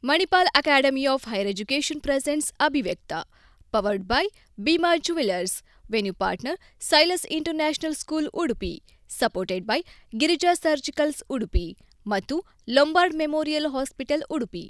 Manipal Academy of Higher Education presents Abhivyakta, powered by Bima Jewelers, venue partner Silas International School Udupi, supported by Girija Surgicals Udupi ಮತ್ತು Lombard memorial hospital Udupi.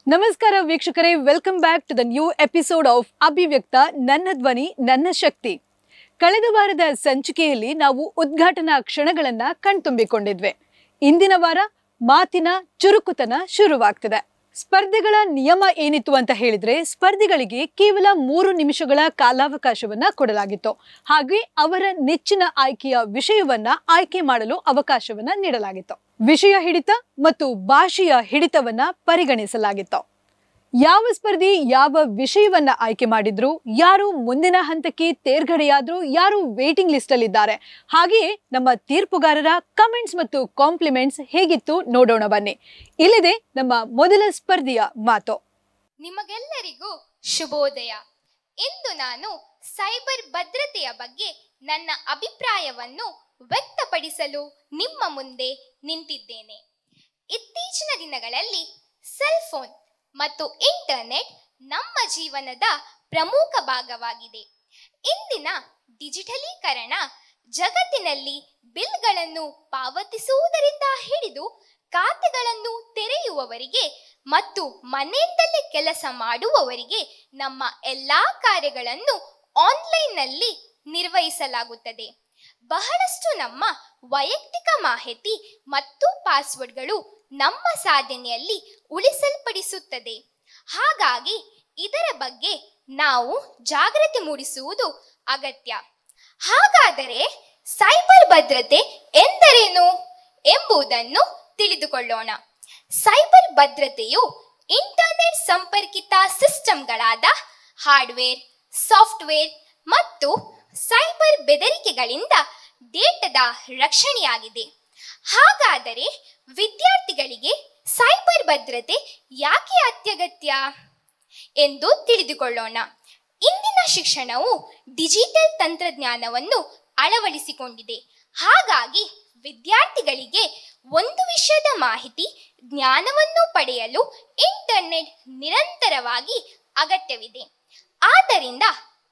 ನಮಸ್ಕಾರ ವೀಕ್ಷಕರೇ, welcome back to the new episode of Abhivyakta, ನನ್ನ ಧ್ವನಿ ನನ್ನ ಶಕ್ತಿ. ಕಳೆದ ವಾರದ ಸಂಚಿಕೆಯಲ್ಲಿ ನಾವು ಉದ್ಘಾಟನಾ ಕ್ಷಣಗಳನ್ನ ಕಣ್ತುಂಬಿಕೊಂಡಿದ್ವಿ. ಇಂದಿನ ವಾರ ಮಾತಿನ ಚುರುಕುತನ ಶುರುವಾಗ್ತಿದೆ. ಸ್ಪರ್ಧೆಗಳ ನಿಯಮ ಏನಿತ್ತು ಅಂತ ಹೇಳಿದ್ರೆ, ಸ್ಪರ್ಧಿಗಳಿಗೆ ಕೇವಲ 3 ನಿಮಿಷಗಳ ಕಾಲಾವಕಾಶವನ್ನ ಕೊಡಲಾಗಿತ್ತು. ಹಾಗೆ ಅವರ ನೆಚ್ಚಿನ ಆಯ್ಕೆಯ ವಿಷಯವನ್ನ ಆಯ್ಕೆ ಮಾಡಲು ಅವಕಾಶವನ್ನ ನೀಡಲಾಗಿತ್ತು. ವಿಷಯ ಹಿಡಿತ ಮತ್ತು ಭಾಷೆಯ ಹಿಡಿತವನ್ನ ಪರಿಗಣಿಸಲಾಗಿತ್ತು. ಯಾವ ಸ್ಪರ್ಧಿ ಯಾವ ವಿಷಯವನ್ನ ಆಯ್ಕೆ ಮಾಡಿದ್ರು, ಯಾರು ಮುಂದಿನ ಹಂತಕ್ಕೆ ತೇರ್ಗಡೆಯಾದ್ರು, ಯಾರು ವೇಟಿಂಗ್ ಲಿಸ್ಟ್ ಅಲ್ಲಿ ಇದ್ದಾರೆ, ಹಾಗೆಯೇ ನಮ್ಮ ತೀರ್ಪುಗಾರರ ಕಮೆಂಟ್ಸ್ ಮತ್ತು ಕಾಂಪ್ಲಿಮೆಂಟ್ಸ್ ಹೇಗಿತ್ತು ನೋಡೋಣ ಬನ್ನಿ. ಇಲ್ಲಿದೆ ನಮ್ಮ ಮೊದಲ ಸ್ಪರ್ಧಿಯ ಮಾತು. ನಿಮಗೆಲ್ಲರಿಗೂ ಶುಭೋದಯ. ಇಂದು ನಾನು ಸೈಬರ್ ಭದ್ರತೆಯ ಬಗ್ಗೆ ನನ್ನ ಅಭಿಪ್ರಾಯವನ್ನು ವ್ಯಕ್ತಪಡಿಸಲು ನಿಮ್ಮ ಮುಂದೆ ನಿಂತಿದ್ದೇನೆ. ಇತ್ತೀಚಿನ ದಿನಗಳಲ್ಲಿ ಸೆಲ್ ಫೋನ್ ಮತ್ತು ಇಂಟರ್ನೆಟ್ ನಮ್ಮ ಜೀವನದ ಪ್ರಮುಖ ಭಾಗವಾಗಿದೆ. ಇಂದಿನ ಡಿಜಿಟಲೀಕರಣ ಜಗತ್ತಿನಲ್ಲಿ ಬಿಲ್ಗಳನ್ನು ಪಾವತಿಸುವುದರಿಂದ ಹಿಡಿದು ಖಾತೆಗಳನ್ನು ತೆರೆಯುವವರೆಗೆ ಮತ್ತು ಮನೆಯಿಂದಲೇ ಕೆಲಸ ಮಾಡುವವರಿಗೆ ನಮ್ಮ ಎಲ್ಲಾ ಕಾರ್ಯಗಳನ್ನು ಆನ್ಲೈನ್ನಲ್ಲಿ ನಿರ್ವಹಿಸಲಾಗುತ್ತದೆ. ಬಹಳಷ್ಟು ನಮ್ಮ ವೈಯಕ್ತಿಕ ಮಾಹಿತಿ ಮತ್ತು ಪಾಸ್ವರ್ಡ್ಗಳು ನಮ್ಮ ಸಾಧನೆಯಲ್ಲಿ ಉಳಿಸಲ್ಪಡಿಸುತ್ತದೆ. ಹಾಗಾಗಿ ಇದರ ಬಗ್ಗೆ ನಾವು ಜಾಗೃತಿ ಮೂಡಿಸುವುದು ಅಗತ್ಯ. ಹಾಗಾದರೆ ಸೈಬರ್ ಭದ್ರತೆ ಎಂದರೇನು ಎಂಬುದನ್ನು ತಿಳಿದುಕೊಳ್ಳೋಣ. ಸೈಬರ್ ಭದ್ರತೆಯು ಇಂಟರ್ನೆಟ್ ಸಂಪರ್ಕಿತ ಸಿಸ್ಟಮ್ಗಳಾದ ಹಾರ್ಡ್ವೇರ್, ಸಾಫ್ಟ್ವೇರ್ ಮತ್ತು ಸೈಬರ್ ಬೆದರಿಕೆಗಳಿಂದ ಡೇಟಾದ ರಕ್ಷಣೆಯಾಗಿದೆ. ಹಾಗಾದರೆ ವಿದ್ಯಾರ್ಥಿಗಳಿಗೆ ಸೈಬರ್ ಭದ್ರತೆ ಯಾಕೆ ಅತ್ಯಗತ್ಯ ಎಂದು ತಿಳಿದುಕೊಳ್ಳೋಣ. ಇಂದಿನ ಶಿಕ್ಷಣವು ಡಿಜಿಟಲ್ ತಂತ್ರಜ್ಞಾನವನ್ನು ಅಳವಡಿಸಿಕೊಂಡಿದೆ. ಹಾಗಾಗಿ ವಿದ್ಯಾರ್ಥಿಗಳಿಗೆ ಒಂದು ವಿಷಯದ ಮಾಹಿತಿ ಜ್ಞಾನವನ್ನು ಪಡೆಯಲು ಇಂಟರ್ನೆಟ್ ನಿರಂತರವಾಗಿ ಅಗತ್ಯವಿದೆ. ಆದ್ದರಿಂದ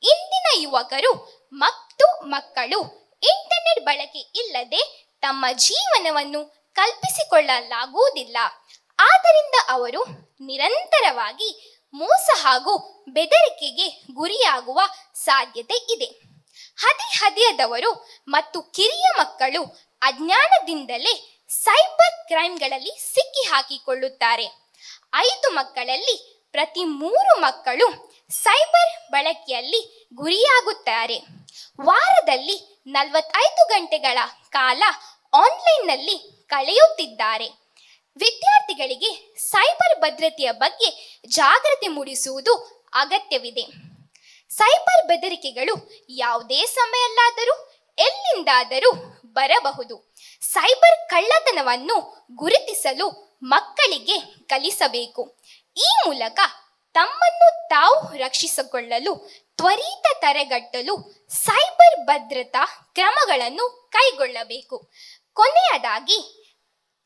ಇಂದಿನ ಯುವಕರು ಮತ್ತು ಮಕ್ಕಳು ಇಂಟರ್ನೆಟ್ ಬಳಕೆ ಇಲ್ಲದೆ ತಮ್ಮ ಜೀವನವನ್ನು ಕಲ್ಪಿಸಿಕೊಳ್ಳಲಾಗುವುದಿಲ್ಲ. ಆದ್ದರಿಂದ ಅವರು ನಿರಂತರವಾಗಿ ಮೋಸ ಹಾಗೂ ಬೆದರಿಕೆಗೆ ಗುರಿಯಾಗುವ ಸಾಧ್ಯತೆ ಇದೆ. ಹದಿಹರೆಯದವರು ಮತ್ತು ಕಿರಿಯ ಮಕ್ಕಳು ಅಜ್ಞಾನದಿಂದಲೇ ಸೈಬರ್ ಕ್ರೈಮ್ಗಳಲ್ಲಿ ಸಿಕ್ಕಿ ಹಾಕಿಕೊಳ್ಳುತ್ತಾರೆ. 5 ಮಕ್ಕಳಲ್ಲಿ ಪ್ರತಿ 3 ಮಕ್ಕಳು ಸೈಬರ್ ಬಳಕೆಯಲ್ಲಿ ಗುರಿಯಾಗುತ್ತಾರೆ. ವಾರದಲ್ಲಿ 45 ಗಂಟೆಗಳ ಕಾಲ ಆನ್ಲೈನ್ನಲ್ಲಿ ಕಳೆಯುತ್ತಿದ್ದಾರೆ. ವಿದ್ಯಾರ್ಥಿಗಳಿಗೆ ಸೈಬರ್ ಭದ್ರತೆಯ ಬಗ್ಗೆ ಜಾಗೃತಿ ಮೂಡಿಸುವುದು ಅಗತ್ಯವಿದೆ. ಸೈಬರ್ ಬೆದರಿಕೆಗಳು ಯಾವುದೇ ಸಮಯದಲ್ಲಾದರೂ ಎಲ್ಲಿಂದಾದರೂ ಬರಬಹುದು. ಸೈಬರ್ ಕಳ್ಳತನವನ್ನು ಗುರುತಿಸಲು ಮಕ್ಕಳಿಗೆ ಕಲಿಸಬೇಕು. ಈ ಮೂಲಕ ತಮ್ಮನ್ನು ತಾವು ರಕ್ಷಿಸಿಕೊಳ್ಳಲು ತ್ವರಿತ ತಡೆಗಟ್ಟಲು ಸೈಬರ್ ಭದ್ರತಾ ಕ್ರಮಗಳನ್ನು ಕೈಗೊಳ್ಳಬೇಕು. ಕೊನೆಯದಾಗಿ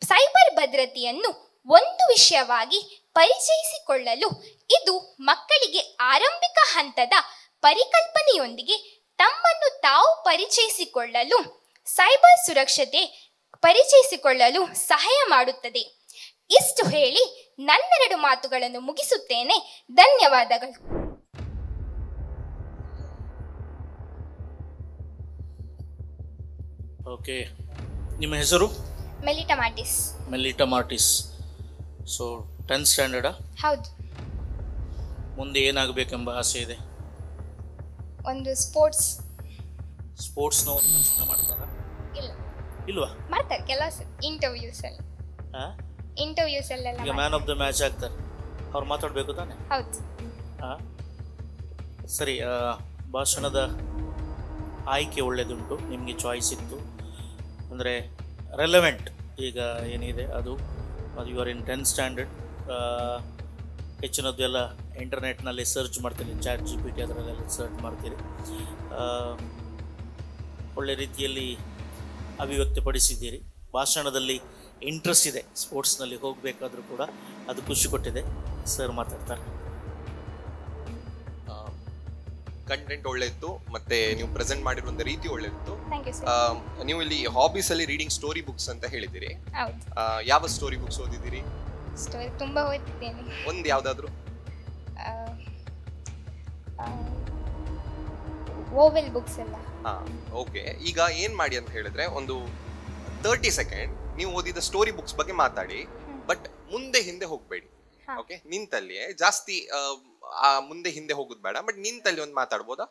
ಸೈಬರ್ ಭದ್ರತೆಯನ್ನು ಒಂದು ವಿಷಯವಾಗಿ ಪರಿಚಯಿಸಿಕೊಳ್ಳಲು ಇದು ಮಕ್ಕಳಿಗೆ ಆರಂಭಿಕ ಹಂತದ ಪರಿಕಲ್ಪನೆಯೊಂದಿಗೆ ತಮ್ಮನ್ನು ತಾವು ಪರಿಚಯಿಸಿಕೊಳ್ಳಲು ಸೈಬರ್ ಸುರಕ್ಷತೆ ಪರಿಚಯಿಸಿಕೊಳ್ಳಲು ಸಹಾಯ ಮಾಡುತ್ತದೆ. ಇಷ್ಟು ಹೇಳಿ ನನ್ನೆರಡು ಮಾತುಗಳನ್ನು ಮುಗಿಸುತ್ತೇನೆ. ಧನ್ಯವಾದಗಳು. ಓಕೆ, ನಿಮ್ಮ ಹೆಸರು? ಮೆಲಿಟಾ ಮಾರ್ಟಿಸ್. ಮೆಲಿಟಾ ಮಾರ್ಟಿಸ್. ಸೊ 10th ಸ್ಟ್ಯಾಂಡರ್ಡಾ? ಹೌದು. ಮುಂದೆ ಏನಾಗಬೇಕೆಂಬ ಆಸೆ ಇದೆ? ಒಂದು ಸ್ಪೋರ್ಟ್ಸ್ ಸ್ಪೋರ್ಟ್ಸ್ನ ಮಾಡ್ತಾರಾ? ಇಲ್ಲ, ಇಲ್ವಾ? ಮಾಡ್ತಾರೆ ಕೆಲಸ ಇಂಟರ್ವ್ಯೂಸ್ ಅಲ್ಲೆಲ್ಲ ಈಗ ಮ್ಯಾನ್ ಆಫ್ ದ ಮ್ಯಾಚ್ ಆಗ್ತಾರೆ, ಅವ್ರು ಮಾತಾಡಬೇಕು ತಾನೆ? ಹೌದು. ಸರಿ, ಭಾಷಣದ ಆಯ್ಕೆ ಒಳ್ಳೆಯದುಂಟು, ನಿಮಗೆ ಚಾಯ್ಸ್ ಇತ್ತು ಅಂದರೆ ರೆಲೆವೆಂಟ್ ಈಗ ಏನಿದೆ ಅದು you are in 10th standard. ಹೆಚ್ಚಿನದ್ದು ಎಲ್ಲ ಇಂಟರ್ನೆಟ್ನಲ್ಲಿ ಸರ್ಚ್ ಮಾಡ್ತೀನಿ, ಚಾಟ್ GPT ಅದರಲ್ಲೆಲ್ಲ ಸರ್ಚ್ ಮಾಡ್ತೀರಿ. ಒಳ್ಳೆ ರೀತಿಯಲ್ಲಿ ಅಭಿವ್ಯಕ್ತಪಡಿಸಿದ್ದೀರಿ. ಭಾಷಣದಲ್ಲಿ ಇಂಟ್ರೆಸ್ಟ್ ಇದೆ, ಸ್ಪೋರ್ಟ್ಸ್ನಲ್ಲಿ ಹೋಗಬೇಕಾದ್ರೂ ಕೂಡ ಅದು ಖುಷಿ ಕೊಟ್ಟಿದೆ. ಸರ್ ಮಾತಾಡ್ತಾರೆ. ಕಂಟೆಂಟ್ ಒಳ್ಳೆ ಇತ್ತು, ಮತ್ತೆ ನೀವು ಪ್ರೆಸೆಂಟ್ ಮಾಡಿರುವಂತ ರೀತಿ ಒಳ್ಳೆ ಇತ್ತು. Thank you sir. ನೀವು ಇಲ್ಲಿ ಹಾಬೀಸ್ ಅಲ್ಲಿ ರೀಡಿಂಗ್ ಸ್ಟೋರಿ ಬುಕ್ಸ್ ಅಂತ ಹೇಳಿದಿರಿ. ಹೌದು. ಯಾವ ಸ್ಟೋರಿ ಬುಕ್ಸ್ ಓದಿದ್ದೀರಿ? ಸ್ಟೋರಿ ತುಂಬಾ ಓದಿದ್ದೇನೆ. ಒಂದು ಯಾವ್ದಾದ್ರು? ಓವೆಲ್ ಬುಕ್ಸ್ ಎಲ್ಲ. ಓಕೆ. ಈಗ ಏನ್ ಮಾಡಿ ಅಂತ ಹೇಳಿದ್ರೆ, ಒಂದು 30 ಸೆಕೆಂಡ್ ನೀವು ಓದಿದ ಸ್ಟೋರಿ ಬುಕ್ಸ್ ಬಗ್ಗೆ ಮಾತಾಡಿ, ಬಟ್ ಮುಂದೆ ಹಿಂದೆ ಹೋಗ್ಬೇಡಿ. ಓಕೆ, ನಿಂತಲ್ಲಿಯೇ ಜಾಸ್ತಿ ಮುಂದೆ ಹಿಂದೆ ಹೋಗುದು ಬೇಡ, ಬಟ್ ನಿಂತಲ್ಲಿ ಒಂದು ಮಾತಾಡ್ಬೋದಾ?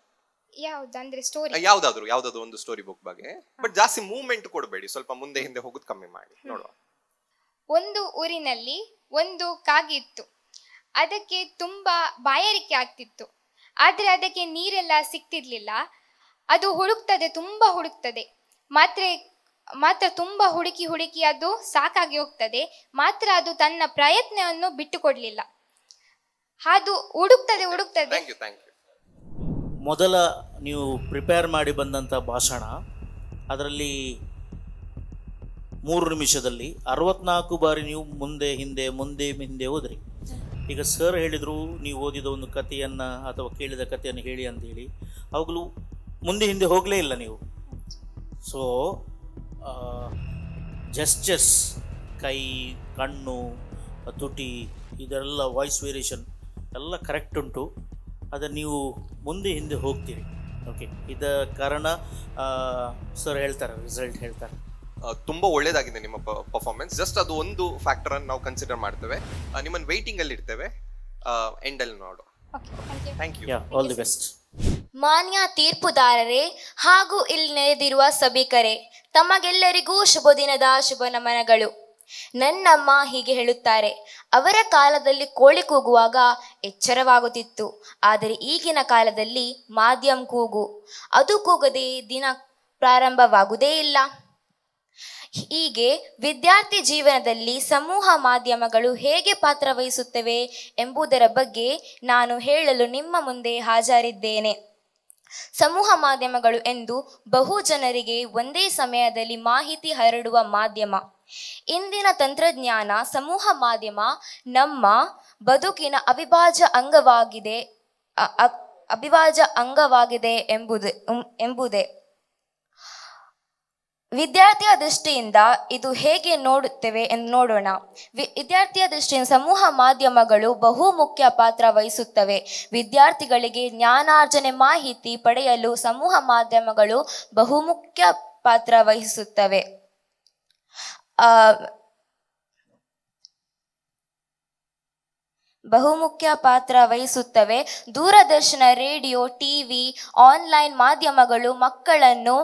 ಯಾವ್ದಂದ್ರೆ ಸ್ಟೋರಿ ಯಾವ್ದಾದ್ರು ಒಂದು ಸ್ಟೋರಿ ಬುಕ್ ಬಗ್ಗೆ, ಬಟ್ ಜಾಸ್ತಿ ಮೂವ್ಮೆಂಟ್ ಕೊಡಬೇಡಿ, ಸ್ವಲ್ಪ ಮುಂದೆ ಹಿಂದೆ ಹೋಗುದು ಕಮ್ಮಿ ಮಾಡಿ ನೋಡುವ. ಒಂದು ಊರಿನಲ್ಲಿ ಒಂದು ಕಾಗೆ ಇತ್ತು. ಅದಕ್ಕೆ ತುಂಬಾ ಬಾಯಾರಿಕೆ ಆಗ್ತಿತ್ತು, ಆದ್ರೆ ಅದಕ್ಕೆ ನೀರೆಲ್ಲ ಸಿಕ್ತಿರ್ಲಿಲ್ಲ. ಅದು ತುಂಬಾ ಹುಡುಕ್ತದೆ, ಮಾತ್ರ ತುಂಬಾ ಹುಡುಕಿ ಅದು ಸಾಕಾಗಿ ಹೋಗ್ತದೆ. ಮಾತ್ರ ಅದು ತನ್ನ ಪ್ರಯತ್ನವನ್ನು ಬಿಟ್ಟು ಕೊಡ್ಲಿಲ್ಲ. ಅದು ಹುಡುಕ್ತದೆ. ಮೊದಲ ನೀವು ಪ್ರಿಪೇರ್ ಮಾಡಿ ಬಂದಂಥ ಭಾಷಣ, ಅದರಲ್ಲಿ 3 ನಿಮಿಷದಲ್ಲಿ 64 ಬಾರಿ ನೀವು ಮುಂದೆ ಹಿಂದೆ ಹೋದ್ರಿ. ಈಗ ಸರ್ ಹೇಳಿದರು ನೀವು ಓದಿದ ಒಂದು ಕಥೆಯನ್ನು ಅಥವಾ ಕೇಳಿದ ಕಥೆಯನ್ನು ಹೇಳಿ ಅಂತೇಳಿ, ಅವುಗಳು ಮುಂದೆ ಹಿಂದೆ ಹೋಗಲೇ ಇಲ್ಲ ನೀವು. ಸೊ ಜೆಸ್ಚರ್ಸ್, ಕೈ, ಕಣ್ಣು, ತುಟಿ, ಇದೆಲ್ಲ ವಾಯ್ಸ್ ವೇರಿಯೇಷನ್ ಎಲ್ಲ ಕರೆಕ್ಟ್ ಉಂಟು. ಅದನ್ನು ನೀವು ಮುಂದೆ ಹಿಂದೆ ಹೋಗ್ತೀರಿ. ಓಕೆ, ಇದ ಕಾರಣ ಸರ್ ಹೇಳ್ತಾರೆ, ರಿಸಲ್ಟ್ ಹೇಳ್ತಾರೆ. ತುಂಬಾ ಒಳ್ಳೇದಾಗಿದೆ ನಿಮ್ಮ ಪರ್ಫಾರ್ಮೆನ್ಸ್. ಜಸ್ಟ್ ಅದು ಒಂದು ಫ್ಯಾಕ್ಟರ್ ಅನ್ನು ನಾವು ಕನ್ಸಿಡರ್ ಮಾಡ್ತೇವೆ. ನಿಮ್ಮನ್ನು ವೇಟಿಂಗ್ ಅಲ್ಲಿ ಇಡ್ತೇವೆ, ಎಂಡ್ ಅಲ್ಲಿ ನೋಡು. Thank you. All the best. ಮಾನ್ಯ ತೀರ್ಪುದಾರರೇ ಹಾಗೂ ಇಲ್ಲಿ ನೆರೆದಿರುವ ಸಭಿಕರೇ, ತಮಗೆಲ್ಲರಿಗೂ ಶುಭ ದಿನದ ಶುಭ ನಮನಗಳು. ನನ್ನಮ್ಮ ಹೀಗೆ ಹೇಳುತ್ತಾರೆ, ಅವರ ಕಾಲದಲ್ಲಿ ಕೋಳಿ ಕೂಗುವಾಗ ಎಚ್ಚರವಾಗುತ್ತಿತ್ತು, ಆದರೆ ಈಗಿನ ಕಾಲದಲ್ಲಿ ಮಾಧ್ಯಮ ಕೂಗು, ಅದು ಕೂಗದೆ ದಿನ ಪ್ರಾರಂಭವಾಗುವುದೇ ಇಲ್ಲ. ಹೀಗೆ ವಿದ್ಯಾರ್ಥಿ ಜೀವನದಲ್ಲಿ ಸಮೂಹ ಮಾಧ್ಯಮಗಳು ಹೇಗೆ ಪಾತ್ರ ವಹಿಸುತ್ತವೆ ಎಂಬುದರ ಬಗ್ಗೆ ನಾನು ಹೇಳಲು ನಿಮ್ಮ ಮುಂದೆ ಹಾಜರಿದ್ದೇನೆ. ಸಮೂಹ ಮಾಧ್ಯಮಗಳು ಎಂದು ಬಹು ಜನರಿಗೆ ಒಂದೇ ಸಮಯದಲ್ಲಿ ಮಾಹಿತಿ ಹರಡುವ ಮಾಧ್ಯಮ. ಇಂದಿನ ತಂತ್ರಜ್ಞಾನ ಸಮೂಹ ಮಾಧ್ಯಮ ನಮ್ಮ ಬದುಕಿನ ಅವಿಭಾಜ್ಯ ಅಂಗವಾಗಿದೆ ಎಂಬುದೇ. ವಿದ್ಯಾರ್ಥಿಯ ದೃಷ್ಟಿಯಿಂದ ಇದು ಹೇಗೆ ನೋಡುತ್ತೇವೆ ಎಂದು ನೋಡೋಣ. ವಿದ್ಯಾರ್ಥಿಯ ದೃಷ್ಟಿಯಿಂದ ಸಮೂಹ ಮಾಧ್ಯಮಗಳು ಬಹುಮುಖ್ಯ ಪಾತ್ರ ವಹಿಸುತ್ತವೆ. ವಿದ್ಯಾರ್ಥಿಗಳಿಗೆ ಜ್ಞಾನಾರ್ಜನೆ ಮಾಹಿತಿ ಪಡೆಯಲು ಸಮೂಹ ಮಾಧ್ಯಮಗಳು ಬಹುಮುಖ್ಯ ಪಾತ್ರ ವಹಿಸುತ್ತವೆ. ದೂರದರ್ಶನ, ರೇಡಿಯೋ, ಟಿವಿ, ಆನ್ಲೈನ್ ಮಾಧ್ಯಮಗಳು ಮಕ್ಕಳನ್ನು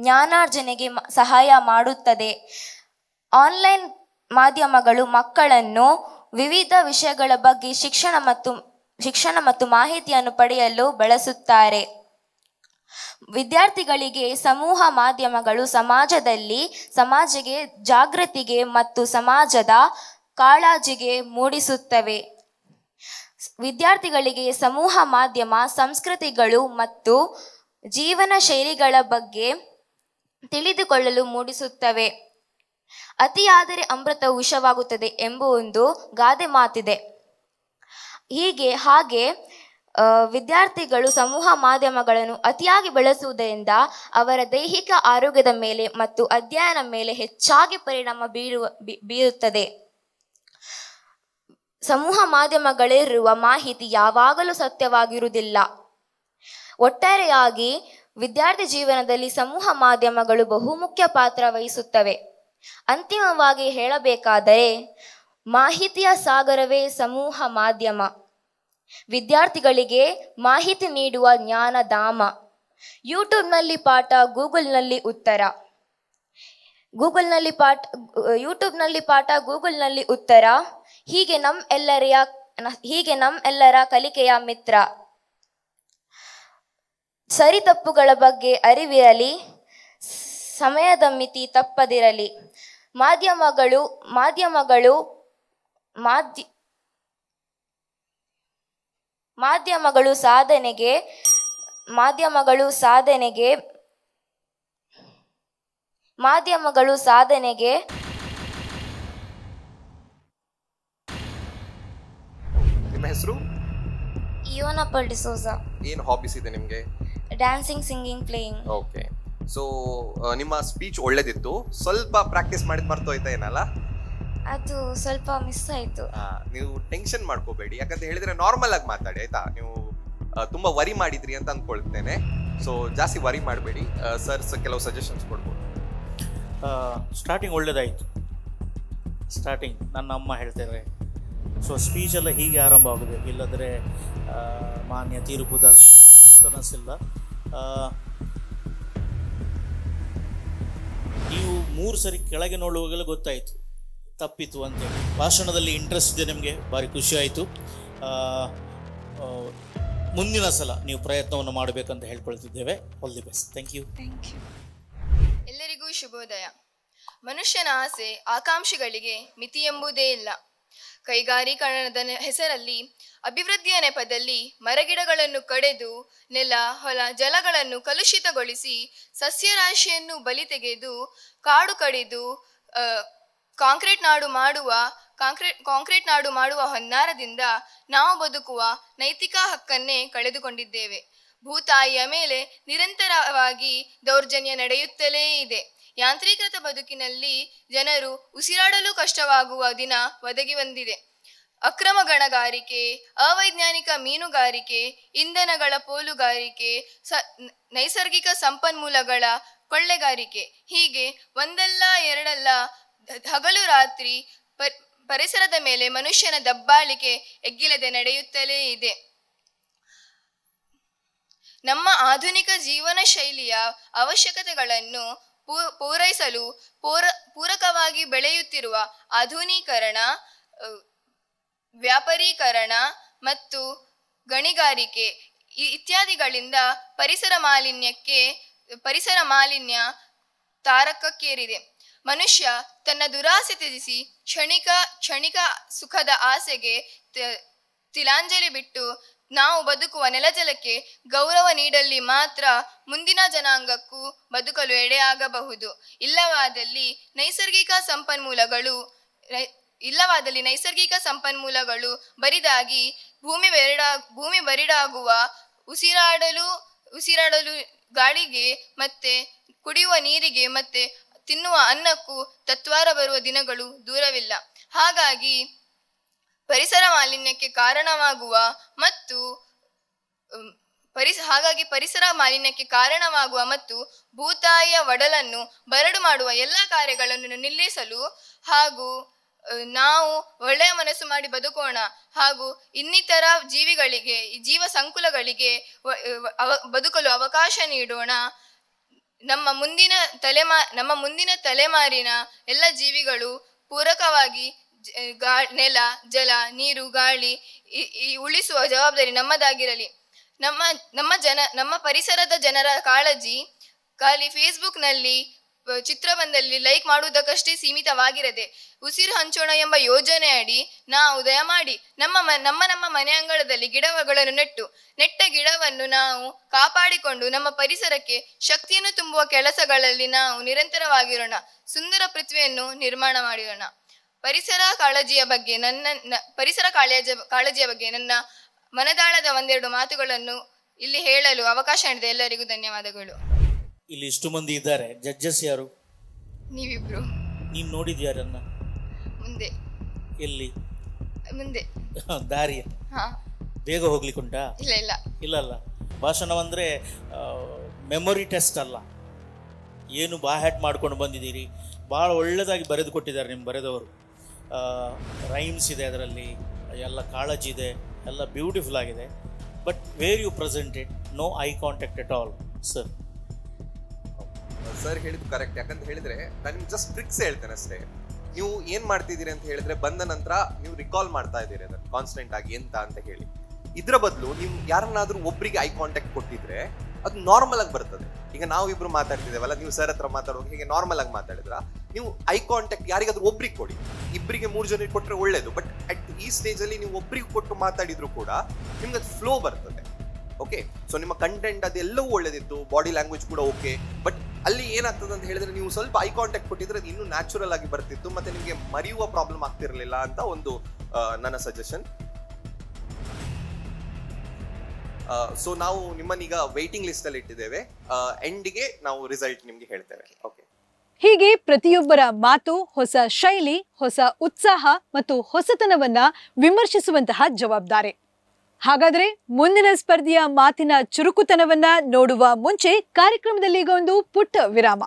ಜ್ಞಾನಾರ್ಜನೆಗೆ ಸಹಾಯ ಮಾಡುತ್ತದೆ. ಆನ್ಲೈನ್ ಮಾಧ್ಯಮಗಳು ಮಕ್ಕಳನ್ನು ವಿವಿಧ ವಿಷಯಗಳ ಬಗ್ಗೆ ಶಿಕ್ಷಣ ಮತ್ತು ಮಾಹಿತಿಯನ್ನು ಪಡೆಯಲು ಬಳಸುತ್ತಾರೆ. ವಿದ್ಯಾರ್ಥಿಗಳಿಗೆ ಸಮೂಹ ಮಾಧ್ಯಮಗಳು ಸಮಾಜಕ್ಕೆ ಜಾಗೃತಿಗೆ ಮತ್ತು ಸಮಾಜದ ಕಾಳಜಿಗೆ ಮೂಡಿಸುತ್ತವೆ. ವಿದ್ಯಾರ್ಥಿಗಳಿಗೆ ಸಮೂಹ ಮಾಧ್ಯಮ ಸಂಸ್ಕೃತಿಗಳು ಮತ್ತು ಜೀವನ ಶೈಲಿಗಳ ಬಗ್ಗೆ ತಿಳಿದುಕೊಳ್ಳಲು ಮೂಡಿಸುತ್ತವೆ. ಅತಿಯಾದರೆ ಅಮೃತವು ವಿಷವಾಗುತ್ತದೆ ಎಂಬ ಗಾದೆ ಮಾತಿದೆ. ಹಾಗೆ ವಿದ್ಯಾರ್ಥಿಗಳು ಸಮೂಹ ಮಾಧ್ಯಮಗಳನ್ನು ಅತಿಯಾಗಿ ಬಳಸುವುದರಿಂದ ಅವರ ದೈಹಿಕ ಆರೋಗ್ಯದ ಮೇಲೆ ಮತ್ತು ಅಧ್ಯಯನ ಮೇಲೆ ಹೆಚ್ಚಾಗಿ ಪರಿಣಾಮ ಬೀರುತ್ತದೆ. ಸಮೂಹ ಮಾಧ್ಯಮಗಳಿರುವ ಮಾಹಿತಿ ಯಾವಾಗಲೂ ಸತ್ಯವಾಗಿರುವುದಿಲ್ಲ. ಒಟ್ಟಾರೆಯಾಗಿ ವಿದ್ಯಾರ್ಥಿ ಜೀವನದಲ್ಲಿ ಸಮೂಹ ಮಾಧ್ಯಮಗಳು ಬಹುಮುಖ್ಯ ಪಾತ್ರ ವಹಿಸುತ್ತವೆ. ಅಂತಿಮವಾಗಿ ಹೇಳಬೇಕಾದರೆ ಮಾಹಿತಿಯ ಸಾಗರವೇ ಸಮೂಹ ಮಾಧ್ಯಮ. ವಿದ್ಯಾರ್ಥಿಗಳಿಗೆ ಮಾಹಿತಿ ನೀಡುವ ಜ್ಞಾನಧಾಮ. ಯೂಟ್ಯೂಬ್ನಲ್ಲಿ ಪಾಠ, ಗೂಗಲ್ನಲ್ಲಿ ಉತ್ತರ. ಯೂಟ್ಯೂಬ್ನಲ್ಲಿ ಪಾಠ, ಗೂಗಲ್ನಲ್ಲಿ ಉತ್ತರ. ಹೀಗೆ ನಮ್ಮೆಲ್ಲರ ಕಲಿಕೆಯ ಮಿತ್ರ. ಸರಿ ತಪ್ಪುಗಳ ಬಗ್ಗೆ ಅರಿವಿರಲಿ, ಸಮಯದ ಮಿತಿ ತಪ್ಪದಿರಲಿ. ಮಾಧ್ಯಮಗಳು ಸಾಧನೆಗೆ ನಿಮ್ಮ ಹೆಸರು? ಇಯೋನಾ ಪಲ್ ಡಿಸೋಜಾ. ಏನು ಹಾಬೀಸ್ ಇದೆ ನಿಮಗೆ? Dancing, singing, playing. Okay. So ನಿಮ್ಮ ಸ್ಪೀಚ್ ಒಳ್ಳೇದಿತ್ತು, ಸ್ವಲ್ಪ ಪ್ರಾಕ್ಟೀಸ್ ಮಾಡಿದ್ ಮರ್ತೋಯ್ತಾ ಏನಲ್ಲ? ಅದು ಸ್ವಲ್ಪ ಮಿಸ್ ಆಯಿತು. ನೀವು ಟೆನ್ಷನ್ ಮಾಡ್ಕೋಬೇಡಿ, ಯಾಕಂತ ಹೇಳಿದ್ರೆ ನಾರ್ಮಲ್ ಆಗಿ ಮಾತಾಡಿ ಆಯ್ತಾ. ನೀವು ತುಂಬಾ ವರಿ ಮಾಡಿದ್ರಿ ಅಂತ ಅಂದ್ಕೊಳ್ತೇನೆ. ಸೊ ಜಾಸ್ತಿ ವರಿ ಮಾಡಬೇಡಿ. ಸರ್ಸ್ ಕೆಲವು ಸಜೆಷನ್ಸ್ ಕೊಡ್ಬೋದು. ಸ್ಟಾರ್ಟಿಂಗ್ ಒಳ್ಳೇದಾಯಿತು. ಸ್ಟಾರ್ಟಿಂಗ್ ನನ್ನ ಅಮ್ಮ ಹೇಳ್ತಾರೆ, ಸೊ ಸ್ಪೀಚೆಲ್ಲ ಹೀಗೆ ಆರಂಭ ಆಗಿದೆ, ಇಲ್ಲದ್ರೆ ಮಾನ್ಯ ತೀರ್ಪುದ ಕನಸಿಲ್ಲ. ನೀವು 3 ಸರಿ ಕೆಳಗೆ ನೋಡುವಾಗಲೇ ಗೊತ್ತಾಯಿತು ತಪ್ಪಿತು ಅಂತೇಳಿ. ಭಾಷಣದಲ್ಲಿ ಇಂಟ್ರೆಸ್ಟ್ ಇದೆ ನಿಮಗೆ, ಭಾರಿ ಖುಷಿ ಆಯಿತು. ಮುಂದಿನ ಸಲ ನೀವು ಪ್ರಯತ್ನವನ್ನು ಮಾಡಬೇಕಂತ ಹೇಳ್ಕೊಳ್ತಿದ್ದೇವೆ. All the best. Thank you. ಎಲ್ಲರಿಗೂ ಶುಭೋದಯ. ಮನುಷ್ಯನ ಆಸೆ ಆಕಾಂಕ್ಷೆಗಳಿಗೆ ಮಿತಿ ಎಂಬುದೇ ಇಲ್ಲ. ಕೈಗಾರೀಕರಣದ ಹೆಸರಲ್ಲಿ, ಅಭಿವೃದ್ಧಿಯ ನೆಪದಲ್ಲಿ ಮರಗಿಡಗಳನ್ನು ಕಡೆದು, ನೆಲ, ಹೊಲ, ಜಲಗಳನ್ನು ಕಲುಷಿತಗೊಳಿಸಿ, ಸಸ್ಯರಾಶಿಯನ್ನು ಬಲಿ ತೆಗೆದು, ಕಾಡು ಕಡಿದು, ಕಾಂಕ್ರೀಟ್ ನಾಡು ಮಾಡುವ ಹೊನ್ನಾರದಿಂದ ನಾವು ಬದುಕುವ ನೈತಿಕ ಹಕ್ಕನ್ನೇ ಕಳೆದುಕೊಂಡಿದ್ದೇವೆ. ಭೂತಾಯಿಯ ಮೇಲೆ ನಿರಂತರವಾಗಿ ದೌರ್ಜನ್ಯ ನಡೆಯುತ್ತಲೇ ಇದೆ. ಯಾಂತ್ರೀಕೃತ ಬದುಕಿನಲ್ಲಿ ಜನರು ಉಸಿರಾಡಲು ಕಷ್ಟವಾಗುವ ದಿನ ಒದಗಿ ಬಂದಿದೆ. ಅಕ್ರಮ ಗಣಿಗಾರಿಕೆ, ಅವೈಜ್ಞಾನಿಕ ಮೀನುಗಾರಿಕೆ, ಇಂಧನಗಳ ಪೋಲುಗಾರಿಕೆ, ನೈಸರ್ಗಿಕ ಸಂಪನ್ಮೂಲಗಳ ಕೊಳ್ಳೆಗಾರಿಕೆ, ಹೀಗೆ ಒಂದಲ್ಲ ಎರಡಲ್ಲ ಹಗಲು ರಾತ್ರಿ ಪರಿಸರದ ಮೇಲೆ ಮನುಷ್ಯನ ದಬ್ಬಾಳಿಕೆ ಎಗ್ಗಿಲ್ಲದೆ ನಡೆಯುತ್ತಲೇ ಇದೆ. ನಮ್ಮ ಆಧುನಿಕ ಜೀವನ ಶೈಲಿಯ ಅವಶ್ಯಕತೆಗಳನ್ನು ಪೂರೈಸಲು ಪೂರಕವಾಗಿ ಬೆಳೆಯುತ್ತಿರುವ ಆಧುನೀಕರಣ, ವ್ಯಾಪಾರೀಕರಣ ಮತ್ತು ಗಣಿಗಾರಿಕೆ ಇತ್ಯಾದಿಗಳಿಂದ ಪರಿಸರ ಮಾಲಿನ್ಯ ತಾರಕಕ್ಕೇರಿದೆ. ಮನುಷ್ಯ ತನ್ನ ದುರಾಸೆ ತ್ಯಜಿಸಿ ಕ್ಷಣಿಕ ಸುಖದ ಆಸೆಗೆ ತಿಲಾಂಜಲಿ ಬಿಟ್ಟು ನಾವು ಬದುಕುವ ನೆಲಜಲಕ್ಕೆ ಗೌರವ ನೀಡಲಿ ಮಾತ್ರ ಮುಂದಿನ ಜನಾಂಗಕ್ಕೂ ಬದುಕಲು ಎಡೆಯಾಗಬಹುದು. ಇಲ್ಲವಾದಲ್ಲಿ ನೈಸರ್ಗಿಕ ಸಂಪನ್ಮೂಲಗಳು ಬರಿದಾಗಿ ಭೂಮಿ ಬರಿಡಾಗುವ, ಉಸಿರಾಡಲು ಗಾಳಿಗೆ, ಮತ್ತೆ ಕುಡಿಯುವ ನೀರಿಗೆ, ಮತ್ತೆ ತಿನ್ನುವ ಅನ್ನಕ್ಕೂ ತತ್ವಾರ ಬರುವ ದಿನಗಳು ದೂರವಿಲ್ಲ. ಹಾಗಾಗಿ ಪರಿಸರ ಮಾಲಿನ್ಯಕ್ಕೆ ಕಾರಣವಾಗುವ ಮತ್ತು ಭೂತಾಯಿಯ ಒಡಲನ್ನು ಬರಡು ಮಾಡುವ ಎಲ್ಲ ಕಾರ್ಯಗಳನ್ನು ನಿಲ್ಲಿಸಲು ಹಾಗೂ ನಾವು ಒಳ್ಳೆಯ ಮನಸ್ಸು ಮಾಡಿ ಬದುಕೋಣ ಹಾಗೂ ಇನ್ನಿತರ ಜೀವ ಸಂಕುಲಗಳಿಗೆ ಬದುಕಲು ಅವಕಾಶ ನೀಡೋಣ. ನಮ್ಮ ಮುಂದಿನ ತಲೆಮಾರಿನ ಎಲ್ಲ ಜೀವಿಗಳು ಪೂರಕವಾಗಿ ನೆಲ, ಜಲ, ನೀರು, ಗಾಳಿ ಉಳಿಸುವ ಜವಾಬ್ದಾರಿ ನಮ್ಮದಾಗಿರಲಿ. ನಮ್ಮ ಪರಿಸರದ ಜನರ ಕಾಳಜಿ ಖಾಲಿ ಫೇಸ್ಬುಕ್ನಲ್ಲಿ ಚಿತ್ರ ಬಂದಲ್ಲಿ ಲೈಕ್ ಮಾಡುವುದಕ್ಕಷ್ಟೇ ಸೀಮಿತವಾಗಿರದೆ, ಉಸಿರು ಹಂಚೋಣ ಎಂಬ ಯೋಜನೆ ಅಡಿ ನಾವು ದಯಮಾಡಿ ನಮ್ಮ ಮನೆ ಅಂಗಳದಲ್ಲಿ ಗಿಡಗಳನ್ನು ನೆಟ್ಟ ಗಿಡವನ್ನು ನಾವು ಕಾಪಾಡಿಕೊಂಡು ನಮ್ಮ ಪರಿಸರಕ್ಕೆ ಶಕ್ತಿಯನ್ನು ತುಂಬುವ ಕೆಲಸಗಳಲ್ಲಿ ನಾವು ನಿರಂತರವಾಗಿರೋಣ. ಸುಂದರ ಪೃಥ್ವಿಯನ್ನು ನಿರ್ಮಾಣ ಮಾಡಿರೋಣ. ಪರಿಸರ ಕಾಳಜಿಯ ಬಗ್ಗೆ ನನ್ನ ಮನದಾಳದ ಒಂದೆರಡು ಮಾತುಗಳನ್ನು ಇಲ್ಲಿ ಹೇಳಲು ಅವಕಾಶ ನೀಡಿದ ಎಲ್ಲರಿಗೂ ಧನ್ಯವಾದಗಳು. ಇಲ್ಲಿ ಇಷ್ಟು ಮಂದಿ ಇದ್ದಾರೆ, ಜಡ್ಜಸ್ ಯಾರು? ನೀವಿಬ್ರು. ನೀನು ನೋಡಿದ್ಯಾರನ್ನ? ಮುಂದೆ. ಎಲ್ಲಿ? ಮುಂದೆ ದಾರಿಯ ಬೇಗ ಹೋಗ್ಲಿಕ್ಕುಂಟಾ? ಇಲ್ಲ. ಭಾಷಣವಂದ್ರೆ ಮೆಮೊರಿ ಟೆಸ್ಟ್ ಅಲ್ಲ, ಏನು ಬಾಹ್ಯಾಟ್ ಮಾಡ್ಕೊಂಡು ಬಂದಿದ್ದೀರಿ. ಭಾಳ ಒಳ್ಳೆಯದಾಗಿ ಬರೆದು ಕೊಟ್ಟಿದ್ದಾರೆ ನಿಮ್ಮ ಬರೆದವರು. ರೈಮ್ಸ್ ಇದೆ, ಅದರಲ್ಲಿ ಎಲ್ಲ ಕಾಳಜಿ ಇದೆ, ಎಲ್ಲ ಬ್ಯೂಟಿಫುಲ್ ಆಗಿದೆ. But where you presented no eye contact at all sir. Sir ಹೇಳಿದ್ದು ಕರೆಕ್ಟ್. ಯಾಕಂತ ಹೇಳಿದ್ರೆ ನಾನು ಜಸ್ಟ್ ಟ್ರಿಕ್ಸ್ ಹೇಳ್ತೇನೆ ಅಷ್ಟೇ. ನೀವು ಏನ್ ಮಾಡ್ತಿದ್ದೀರಿ ಅಂತ ಹೇಳಿದ್ರೆ ಬಂದ ನಂತರ ನೀವು ರಿಕಾಲ್ ಮಾಡ್ತಾ ಇದ್ದೀರಿ ಅದನ್ನು ಕಾನ್ಸ್ಟೆಂಟ್ ಆಗಿ ಎಂತ ಅಂತ ಹೇಳಿ. ಇದ್ರ ಬದಲು ನೀವು ಯಾರನ್ನಾದ್ರೂ ಒಬ್ರಿಗೆ ಐ ಕಾಂಟ್ಯಾಕ್ಟ್ ಕೊಟ್ಟಿದ್ರೆ ಅದು ನಾರ್ಮಲ್ ಆಗಿ ಬರ್ತದೆ. ಈಗ ನಾವು ಇಬ್ರು ಮಾತಾಡ್ತಿದ್ದೇವಲ್ಲ, ನೀವು ಸರ್ ಹತ್ರ ಮಾತಾಡುವಾಗ ಹೀಗೆ ನಾರ್ಮಲ್ ಆಗಿ ಮಾತಾಡಿದ್ರ ನೀವು ಐ ಕಾಂಟ್ಯಾಕ್ಟ್ ಯಾರಿಗಾದ್ರೂ ಒಬ್ರಿಗೆ ಕೊಡಿ. ಇಬ್ಬರಿಗೆ 3 ಜನರಿಗೆ ಕೊಟ್ಟರೆ ಒಳ್ಳೇದು. ಬಟ್ ಅಟ್ ಈ ಸ್ಟೇಜ್ ಅಲ್ಲಿ ನೀವು ಒಬ್ರಿಗೆ ಕೊಟ್ಟು ಮಾತಾಡಿದ್ರು ಕೂಡ ನಿಮ್ಗೆ ಅದು ಫ್ಲೋ ಬರ್ತದೆ. ಓಕೆ, ಸೊ ನಿಮ್ಮ ಕಂಟೆಂಟ್ ಅದೆಲ್ಲವೂ ಒಳ್ಳೇದಿತ್ತು, ಬಾಡಿ ಲ್ಯಾಂಗ್ವೇಜ್ ಕೂಡ ಓಕೆ. ಬಟ್ ಅಲ್ಲಿ ಏನಾಗ್ತದೆ ಅಂತ ಹೇಳಿದ್ರೆ ನೀವು ಸ್ವಲ್ಪ ಐ ಕಾಂಟ್ಯಾಕ್ಟ್ ಕೊಟ್ಟಿದ್ರೆ ಅದು ಇನ್ನೂ ನ್ಯಾಚುರಲ್ ಆಗಿ ಬರ್ತಿತ್ತು, ಮತ್ತೆ ನಿಮಗೆ ಮರೆಯುವ ಪ್ರಾಬ್ಲಮ್ ಆಗ್ತಿರ್ಲಿಲ್ಲ ಅಂತ ಒಂದು ನನ್ನ ಸಜೆಷನ್. ಸೊ ನಾವು ನಿಮ್ಮನ್ನೀಗ ವೈಟಿಂಗ್ ಲಿಸ್ಟ್ ಅಲ್ಲಿ ಇಟ್ಟಿದ್ದೇವೆ. ಎಂಡಿಗೆ ನಾವು ರಿಸಲ್ಟ್ ನಿಮ್ಗೆ ಹೇಳ್ತೇವೆ. ಓಕೆ, ಹೀಗೆ ಪ್ರತಿಯೊಬ್ಬರ ಮಾತು ಹೊಸ ಶೈಲಿ, ಹೊಸ ಉತ್ಸಾಹ ಮತ್ತು ಹೊಸತನವನ್ನ ವಿಮರ್ಶಿಸುವಂತಹ ಜವಾಬ್ದಾರಿ. ಹಾಗಾದ್ರೆ ಮುಂದಿನ ಸ್ಪರ್ಧೆಯ ಮಾತಿನ ಚುರುಕುತನವನ್ನ ನೋಡುವ ಮುಂಚೆ ಕಾರ್ಯಕ್ರಮದಲ್ಲಿ ಈಗ ಒಂದು ಪುಟ್ಟ ವಿರಾಮ.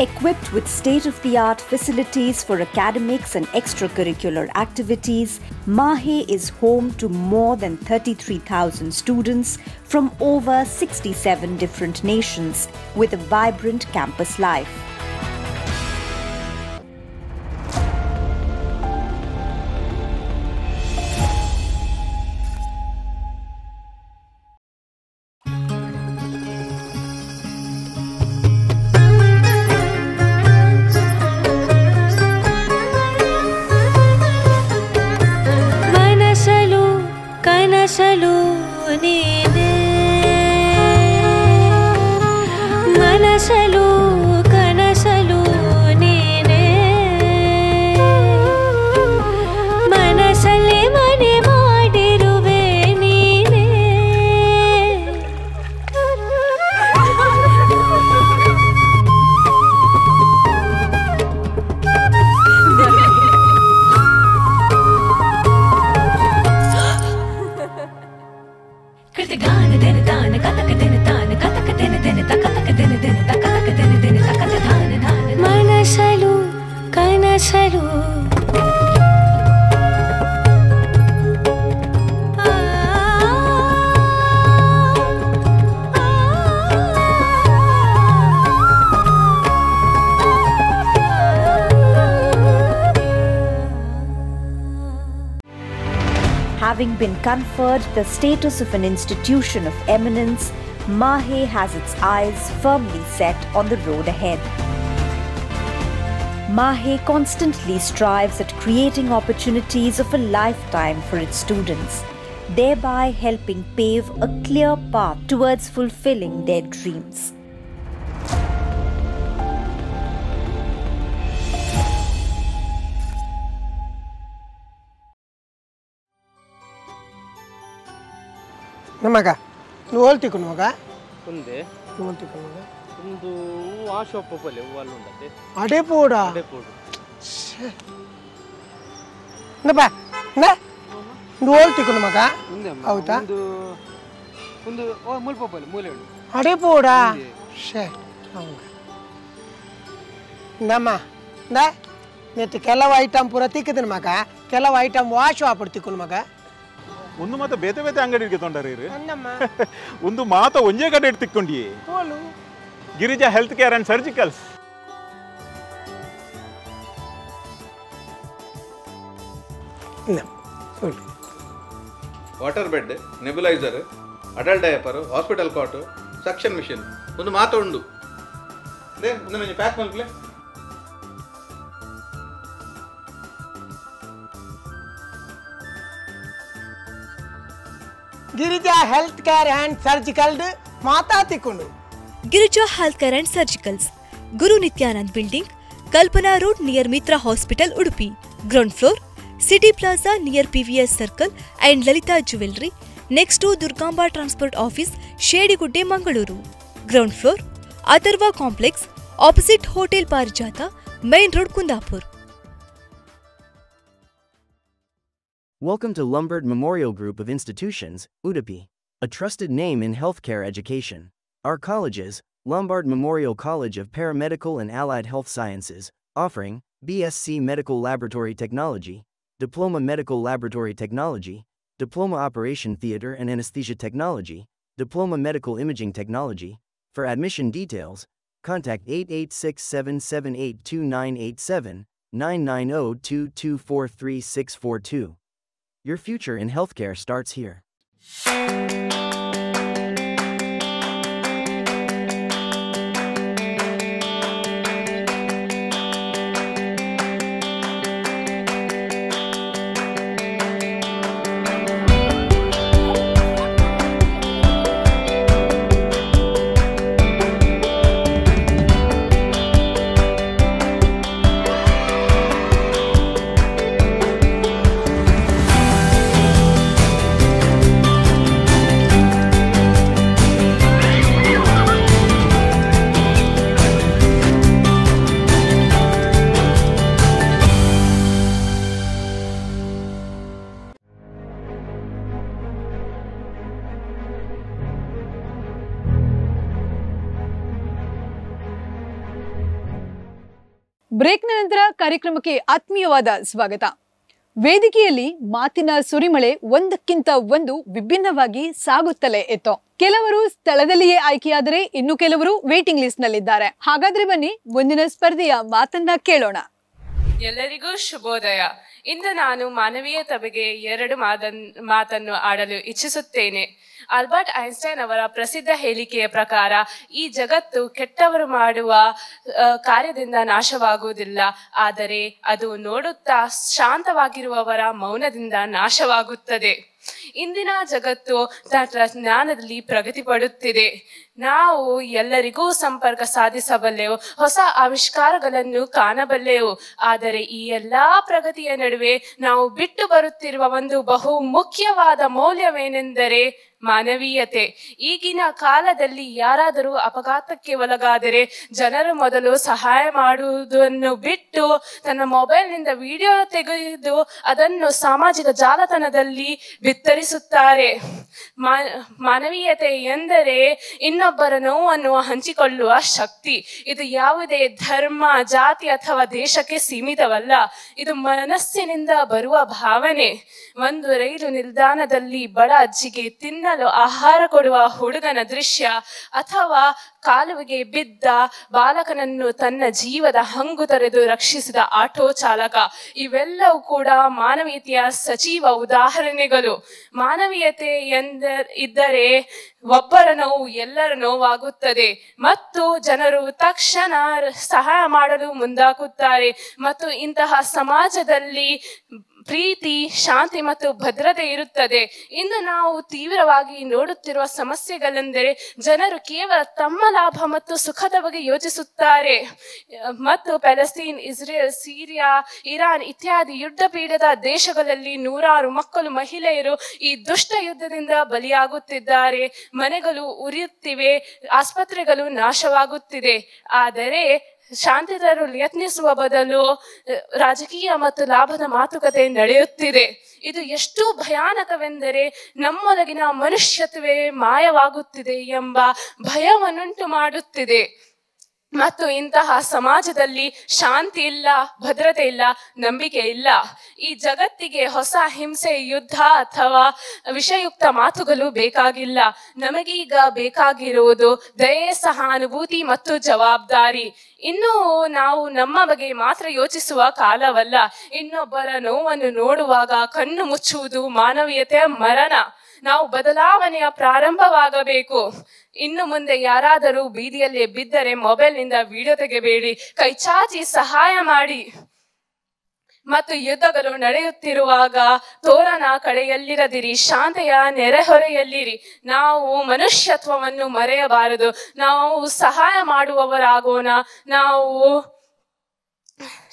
Equipped with state-of-the-art facilities for academics and extracurricular activities, MAHE is home to more than 33,000 students from over 67 different nations with a vibrant campus life. ಕನಸಲು ನೀನೇ ಮನಸಲು ಕನಸಲು ನೀನೇ ಮನಸಲ್ಲಿ ಮನೆ ಮಾಡಿರುವೆ ನೀನೇ ಮನಸಲು ಕನಸಲು Having been conferred the status of an institution of eminence, MAHE has its eyes firmly set on the road ahead. MAHE constantly strives at creating opportunities of a lifetime for its students, thereby helping pave a clear path towards fulfilling their dreams. ನಮಗ నువ్వు ఓల్తికు నువ్వుగా ఉంది నువ్వు ఓల్తికు నువ్వుగా ಒಂದು ಆ shop ಪೊಪಲೆ ಅಲ್ಲಿ ಉಂಟದೆ ಅಡೆ ಪೋಡ ನಬ ನ నువ్వు ఓల్తికు నువ్వుగా అవుతా ಒಂದು ಮೂಲ ಪೊಪಲೆ ಮೂಲೆ ಉಂಟು ಅಡೆ ಪೋಡ ಶೇ ನಮ್ಮ ನ ನೆತ್ತು ಕೆಲವು ಐಟಮ್ ಪೂರ ತಿಕ್ಕಿದ್ರು ಮಗ ಕೆಲವು ಐಟಮ್ ವಾಶ್ ಆಪಡ್ತಿಕ್ಕು ಮಗ ಒಂದು ಮಾತ ಬೇತೆ ಬೇತೆ ಅಂಗಡಿಗೆ ತೊಂಡರಿ ಒಂದು ಮಾತ ಒಂಜೇ ಕಡೆ ತಿಕ್ಕೊಂಡಿ Girija health care and surgicals water bed nebulizer adult diaper hospital cot suction machine ಒಂದು ಮಾತ ಉಂಡು ಒಂದು ಪ್ಯಾಕ್ ಮಲ್ಪಲೆ Girija health care and surgical ಮಾತಾತಿಕೊಂಡು Girija health care and surgicals Guru Nityanand building Kalpana road near Mitra hospital Udupi ground floor city plaza near PVS circle and Lalitha jewellery next to Durgamba transport office Shediguddae Mangaluru ground floor Atharva complex opposite hotel Parijatha main road Kundapur. Welcome to Lombard Memorial Group of Institutions, Udupi. a trusted name in healthcare education. Our colleges, Lombard Memorial College of Paramedical and Allied Health Sciences, offering BSc Medical Laboratory Technology, Diploma Medical Laboratory Technology, Diploma Operation Theater and Anesthesia Technology, Diploma Medical Imaging Technology. For admission details, contact 8867782987, 99022434642. Your future in healthcare starts here. ಬ್ರೇಕ್ನ ನಂತರ ಕಾರ್ಯಕ್ರಮಕ್ಕೆ ಆತ್ಮೀಯವಾದ ಸ್ವಾಗತ. ವೇದಿಕೆಯಲ್ಲಿ ಮಾತಿನ ಸುರಿಮಳೆ ಒಂದಕ್ಕಿಂತ ಒಂದು ವಿಭಿನ್ನವಾಗಿ ಸಾಗುತ್ತಲೇ ಇತ್ತು. ಕೆಲವರು ಸ್ಥಳದಲ್ಲಿಯೇ ಆಯ್ಕೆಯಾದರೆ ಇನ್ನು ಕೆಲವರು ವೇಟಿಂಗ್ ಲಿಸ್ಟ್ ನಲ್ಲಿದ್ದಾರೆ. ಹಾಗಾದ್ರೆ ಬನ್ನಿ ಮುಂದಿನ ಸ್ಪರ್ಧೆಯ ಮಾತನ್ನ ಕೇಳೋಣ. ಎಲ್ಲರಿಗೂ ಶುಭೋದಯ. ಇಂದು ನಾನು ಮಾನವೀಯತೆ ಬಗ್ಗೆ 2 ಮಾತನ್ನು ಆಡಲು ಇಚ್ಛಿಸುತ್ತೇನೆ. ಆಲ್ಬರ್ಟ್ ಐನ್ಸ್ಟೈನ್ ಅವರ ಪ್ರಸಿದ್ಧ ಹೇಳಿಕೆಯ ಪ್ರಕಾರ ಈ ಜಗತ್ತು ಕೆಟ್ಟವರು ಮಾಡುವ ಕಾರ್ಯದಿಂದ ನಾಶವಾಗುವುದಿಲ್ಲ, ಆದರೆ ಅದು ನೋಡುತ್ತಾ ಶಾಂತವಾಗಿರುವವರ ಮೌನದಿಂದ ನಾಶವಾಗುತ್ತದೆ. ಇಂದಿನ ಜಗತ್ತು ತಂತ್ರಜ್ಞಾನದಲ್ಲಿ ಪ್ರಗತಿ ಪಡುತ್ತಿದೆ. ನಾವು ಎಲ್ಲರಿಗೂ ಸಂಪರ್ಕ ಸಾಧಿಸಬಲ್ಲೆವು, ಹೊಸ ಆವಿಷ್ಕಾರಗಳನ್ನು ಕಾಣಬಲ್ಲೆವು. ಆದರೆ ಈ ಎಲ್ಲಾ ಪ್ರಗತಿಯ ನಡುವೆ ನಾವು ಬಿಟ್ಟು ಬರುತ್ತಿರುವ ಒಂದು ಬಹು ಮುಖ್ಯವಾದ ಮೌಲ್ಯವೇನೆಂದರೆ ಮಾನವೀಯತೆ. ಈಗಿನ ಕಾಲದಲ್ಲಿ ಯಾರಾದರೂ ಅಪಘಾತಕ್ಕೆ ಒಳಗಾದರೆ ಜನರು ಮೊದಲು ಸಹಾಯ ಮಾಡುವುದನ್ನು ಬಿಟ್ಟು ತನ್ನ ಮೊಬೈಲ್ನಿಂದ ವಿಡಿಯೋ ತೆಗೆದು ಅದನ್ನು ಸಾಮಾಜಿಕ ಜಾಲತಾಣದಲ್ಲಿ ಬಿತ್ತರಿಸುತ್ತಾರೆ. ಮಾನವೀಯತೆ ಎಂದರೆ ಇನ್ನೊಬ್ಬರ ನೋವನ್ನು ಹಂಚಿಕೊಳ್ಳುವ ಶಕ್ತಿ. ಇದು ಯಾವುದೇ ಧರ್ಮ, ಜಾತಿ ಅಥವಾ ದೇಶಕ್ಕೆ ಸೀಮಿತವಲ್ಲ. ಇದು ಮನಸ್ಸಿನಿಂದ ಬರುವ ಭಾವನೆ. ಒಂದು ರೈಲು ನಿಲ್ದಾಣದಲ್ಲಿ ಬಡ ಅಜ್ಜಿಗೆ ತಿನ್ನಲು ಆಹಾರ ಕೊಡುವ ಹುಡುಗನ ದೃಶ್ಯ, ಅಥವಾ ಕಾಲುವೆಗೆ ಬಿದ್ದ ಬಾಲಕನನ್ನು ತನ್ನ ಜೀವದ ಹಂಗು ತೊರೆದು ರಕ್ಷಿಸಿದ ಆಟೋ ಚಾಲಕ, ಇವೆಲ್ಲವೂ ಕೂಡ ಮಾನವೀಯತೆಯ ಸಜೀವ ಉದಾಹರಣೆಗಳು. ಮಾನವೀಯತೆ ಇದ್ದರೆ ಒಬ್ಬರ ನೋವು ಎಲ್ಲರ ನೋವಾಗುತ್ತದೆ ಮತ್ತು ಜನರು ತಕ್ಷಣ ಸಹಾಯ ಮಾಡಲು ಮುಂದಾಗುತ್ತಾರೆ. ಮತ್ತು ಇಂತಹ ಸಮಾಜದಲ್ಲಿ ಪ್ರೀತಿ, ಶಾಂತಿ ಮತ್ತು ಭದ್ರತೆ ಇರುತ್ತದೆ. ಇಂದು ನಾವು ತೀವ್ರವಾಗಿ ನೋಡುತ್ತಿರುವ ಸಮಸ್ಯೆಗಳೆಂದರೆ ಜನರು ಕೇವಲ ತಮ್ಮ ಲಾಭ ಮತ್ತು ಸುಖದ ಬಗ್ಗೆ ಯೋಚಿಸುತ್ತಾರೆ. ಮತ್ತು ಪ್ಯಾಲೆಸ್ತೈನ್, ಇಸ್ರೇಲ್, ಸಿರಿಯಾ, ಇರಾನ್ ಇತ್ಯಾದಿ ಯುದ್ಧ ಪೀಡಿತ ದೇಶಗಳಲ್ಲಿ ನೂರಾರು ಮಕ್ಕಳು, ಮಹಿಳೆಯರು ಈ ದುಷ್ಟ ಯುದ್ಧದಿಂದ ಬಲಿಯಾಗುತ್ತಿದ್ದಾರೆ. ಮನೆಗಳು ಉರಿಯುತ್ತಿವೆ, ಆಸ್ಪತ್ರೆಗಳು ನಾಶವಾಗುತ್ತಿದೆ. ಆದರೆ ಶಾಂತಿ ತರಲು ಯತ್ನಿಸುವ ಬದಲು ರಾಜಕೀಯ ಮತ್ತು ಲಾಭದ ಮಾತುಕತೆ ನಡೆಯುತ್ತಿದೆ. ಇದು ಎಷ್ಟು ಭಯಾನಕವೆಂದರೆ ನಮ್ಮೊಳಗಿನ ಮನುಷ್ಯತ್ವವೇ ಮಾಯವಾಗುತ್ತಿದೆ ಎಂಬ ಭಯವನ್ನುಂಟು ಮಾಡುತ್ತಿದೆ. ಮತ್ತು ಇಂತಹ ಸಮಾಜದಲ್ಲಿ ಶಾಂತಿ ಇಲ್ಲ, ಭದ್ರತೆ ಇಲ್ಲ, ನಂಬಿಕೆ ಇಲ್ಲ. ಈ ಜಗತ್ತಿಗೆ ಹೊಸ ಹಿಂಸೆ, ಯುದ್ಧ ಅಥವಾ ವಿಷಯುಕ್ತ ಮಾತುಗಳು ಬೇಕಾಗಿಲ್ಲ. ನಮಗೀಗ ಬೇಕಾಗಿರುವುದು ದಯೆ, ಸಹಾನುಭೂತಿ ಮತ್ತು ಜವಾಬ್ದಾರಿ. ಇನ್ನು ನಾವು ನಮ್ಮ ಬಗ್ಗೆ ಮಾತ್ರ ಯೋಚಿಸುವ ಕಾಲವಲ್ಲ. ಇನ್ನೊಬ್ಬರ ನೋವನ್ನು ನೋಡುವಾಗ ಕಣ್ಣು ಮುಚ್ಚುವುದು ಮಾನವೀಯತೆಯ ಮರಣ. ನಾವು ಬದಲಾವಣೆಯ ಪ್ರಾರಂಭವಾಗಬೇಕು. ಇನ್ನು ಮುಂದೆ ಯಾರಾದರೂ ಬೀದಿಯಲ್ಲಿ ಬಿದ್ದರೆ ಮೊಬೈಲ್ನಿಂದ ವಿಡಿಯೋ ತೆಗೆಬೇಡಿ, ಕೈ ಚಾಚಿ ಸಹಾಯ ಮಾಡಿ. ಮತ್ತು ಯುದ್ಧಗಳು ನಡೆಯುತ್ತಿರುವಾಗ ತೋರಣ ಕಡೆಯಲ್ಲಿರದಿರಿ, ಶಾಂತಿಯ ನೆರೆಹೊರೆಯಲ್ಲಿರಿ. ನಾವು ಮನುಷ್ಯತ್ವವನ್ನು ಮರೆಯಬಾರದು. ನಾವು ಸಹಾಯ ಮಾಡುವವರಾಗೋಣ, ನಾವು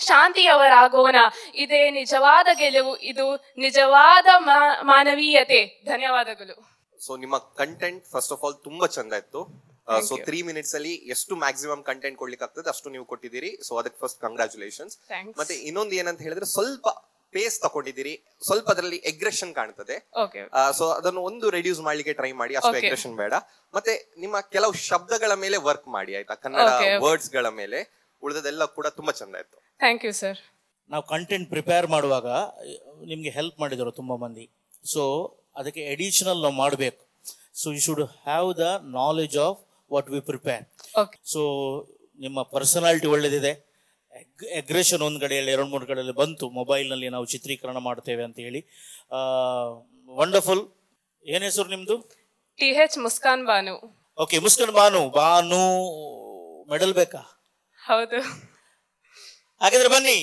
ಶಾಂತಿಯವರಾಗೋಣ. ಇದೇ ನಿಜವಾದ ಗೆಲುವು, ಇದು ನಿಜವಾದ ಮಾನವೀಯತೆ. ಧನ್ಯವಾದಗಳು. ಸೊ ನಿಮ್ಮ ಕಂಟೆಂಟ್ ಫಸ್ಟ್ ಆಫ್ ಆಲ್ ತುಂಬಾ ಚಂದ ಇತ್ತು. ಸೊ 3 minutes ಅಲ್ಲಿ ಎಷ್ಟು ಮ್ಯಾಕ್ಸಿಮಮ್ ಕಂಟೆಂಟ್ ಕೊಡ್ಲಿಕ್ಕೆ ಆಗ್ತದೆ ಅಷ್ಟು ನೀವು ಕೊಟ್ಟಿದ್ದೀರಿ. ಸೊ ಅದಕ್ಕೆ ಫಸ್ಟ್ ಕಂಗ್ರಾಚುಲೇಷನ್ಸ್. ಮತ್ತೆ ಇನ್ನೊಂದು ಏನಂತ ಹೇಳಿದ್ರೆ ಸ್ವಲ್ಪ ಪೇಸ್ ತಗೊಂಡಿದ್ದೀರಿ, ಸ್ವಲ್ಪ ಅದರಲ್ಲಿ ಎಗ್ರೆಷನ್ ಕಾಣ್ತದೆ. ಸೊ ಅದನ್ನು ಒಂದು ರೆಡ್ಯೂಸ್ ಮಾಡ್ಲಿಕ್ಕೆ ಟ್ರೈ ಮಾಡಿ, ಅಷ್ಟು ಎಗ್ರೆಷನ್ ಬೇಡ. ಮತ್ತೆ ನಿಮ್ಮ ಕೆಲವು ಶಬ್ದಗಳ ಮೇಲೆ ವರ್ಕ್ ಮಾಡಿ ಆಯ್ತಾ, ಕನ್ನಡ ವರ್ಡ್ಸ್ ಗಳ ಮೇಲೆ. ಉಳಿದದೆಲ್ಲ ಕೂಡ ತುಂಬಾ ಚಂದ ಇತ್ತು. Thank you sir. ನಾವು ಕಂಟೆಂಟ್ ಪ್ರಿಪೇರ್ ಮಾಡುವಾಗ ನಿಮಗೆ ಹೆಲ್ಪ್ ಮಾಡಿದರು ತುಂಬ ಮಂದಿ. ಸೊ ಅದಕ್ಕೆ ಎಡಿಷನಲ್ ನಾವು ಮಾಡಬೇಕು. So you should have the knowledge of what we prepare. So ನಿಮ್ಮ ಪರ್ಸನಾಲಿಟಿ ಒಳ್ಳೆದಿದೆ. ಅಗ್ರೆಷನ್ ಒಂದು ಕಡೆಯಲ್ಲಿ 2-3 ಕಡೆಯಲ್ಲಿ ಬಂತು. ಮೊಬೈಲ್ನಲ್ಲಿ ನಾವು ಚಿತ್ರೀಕರಣ ಮಾಡ್ತೇವೆ ಅಂತ ಹೇಳಿ. ವಂಡರ್ಫುಲ್. ಏನ್ ಹೆಸರು ನಿಮ್ದು? TH Muskan Banu. Okay, Muskan Banu. Banu medal ಬೇಕಾ? ಹೌದು. ಹಾಗಾದ್ರೆ ಬನ್ನಿ.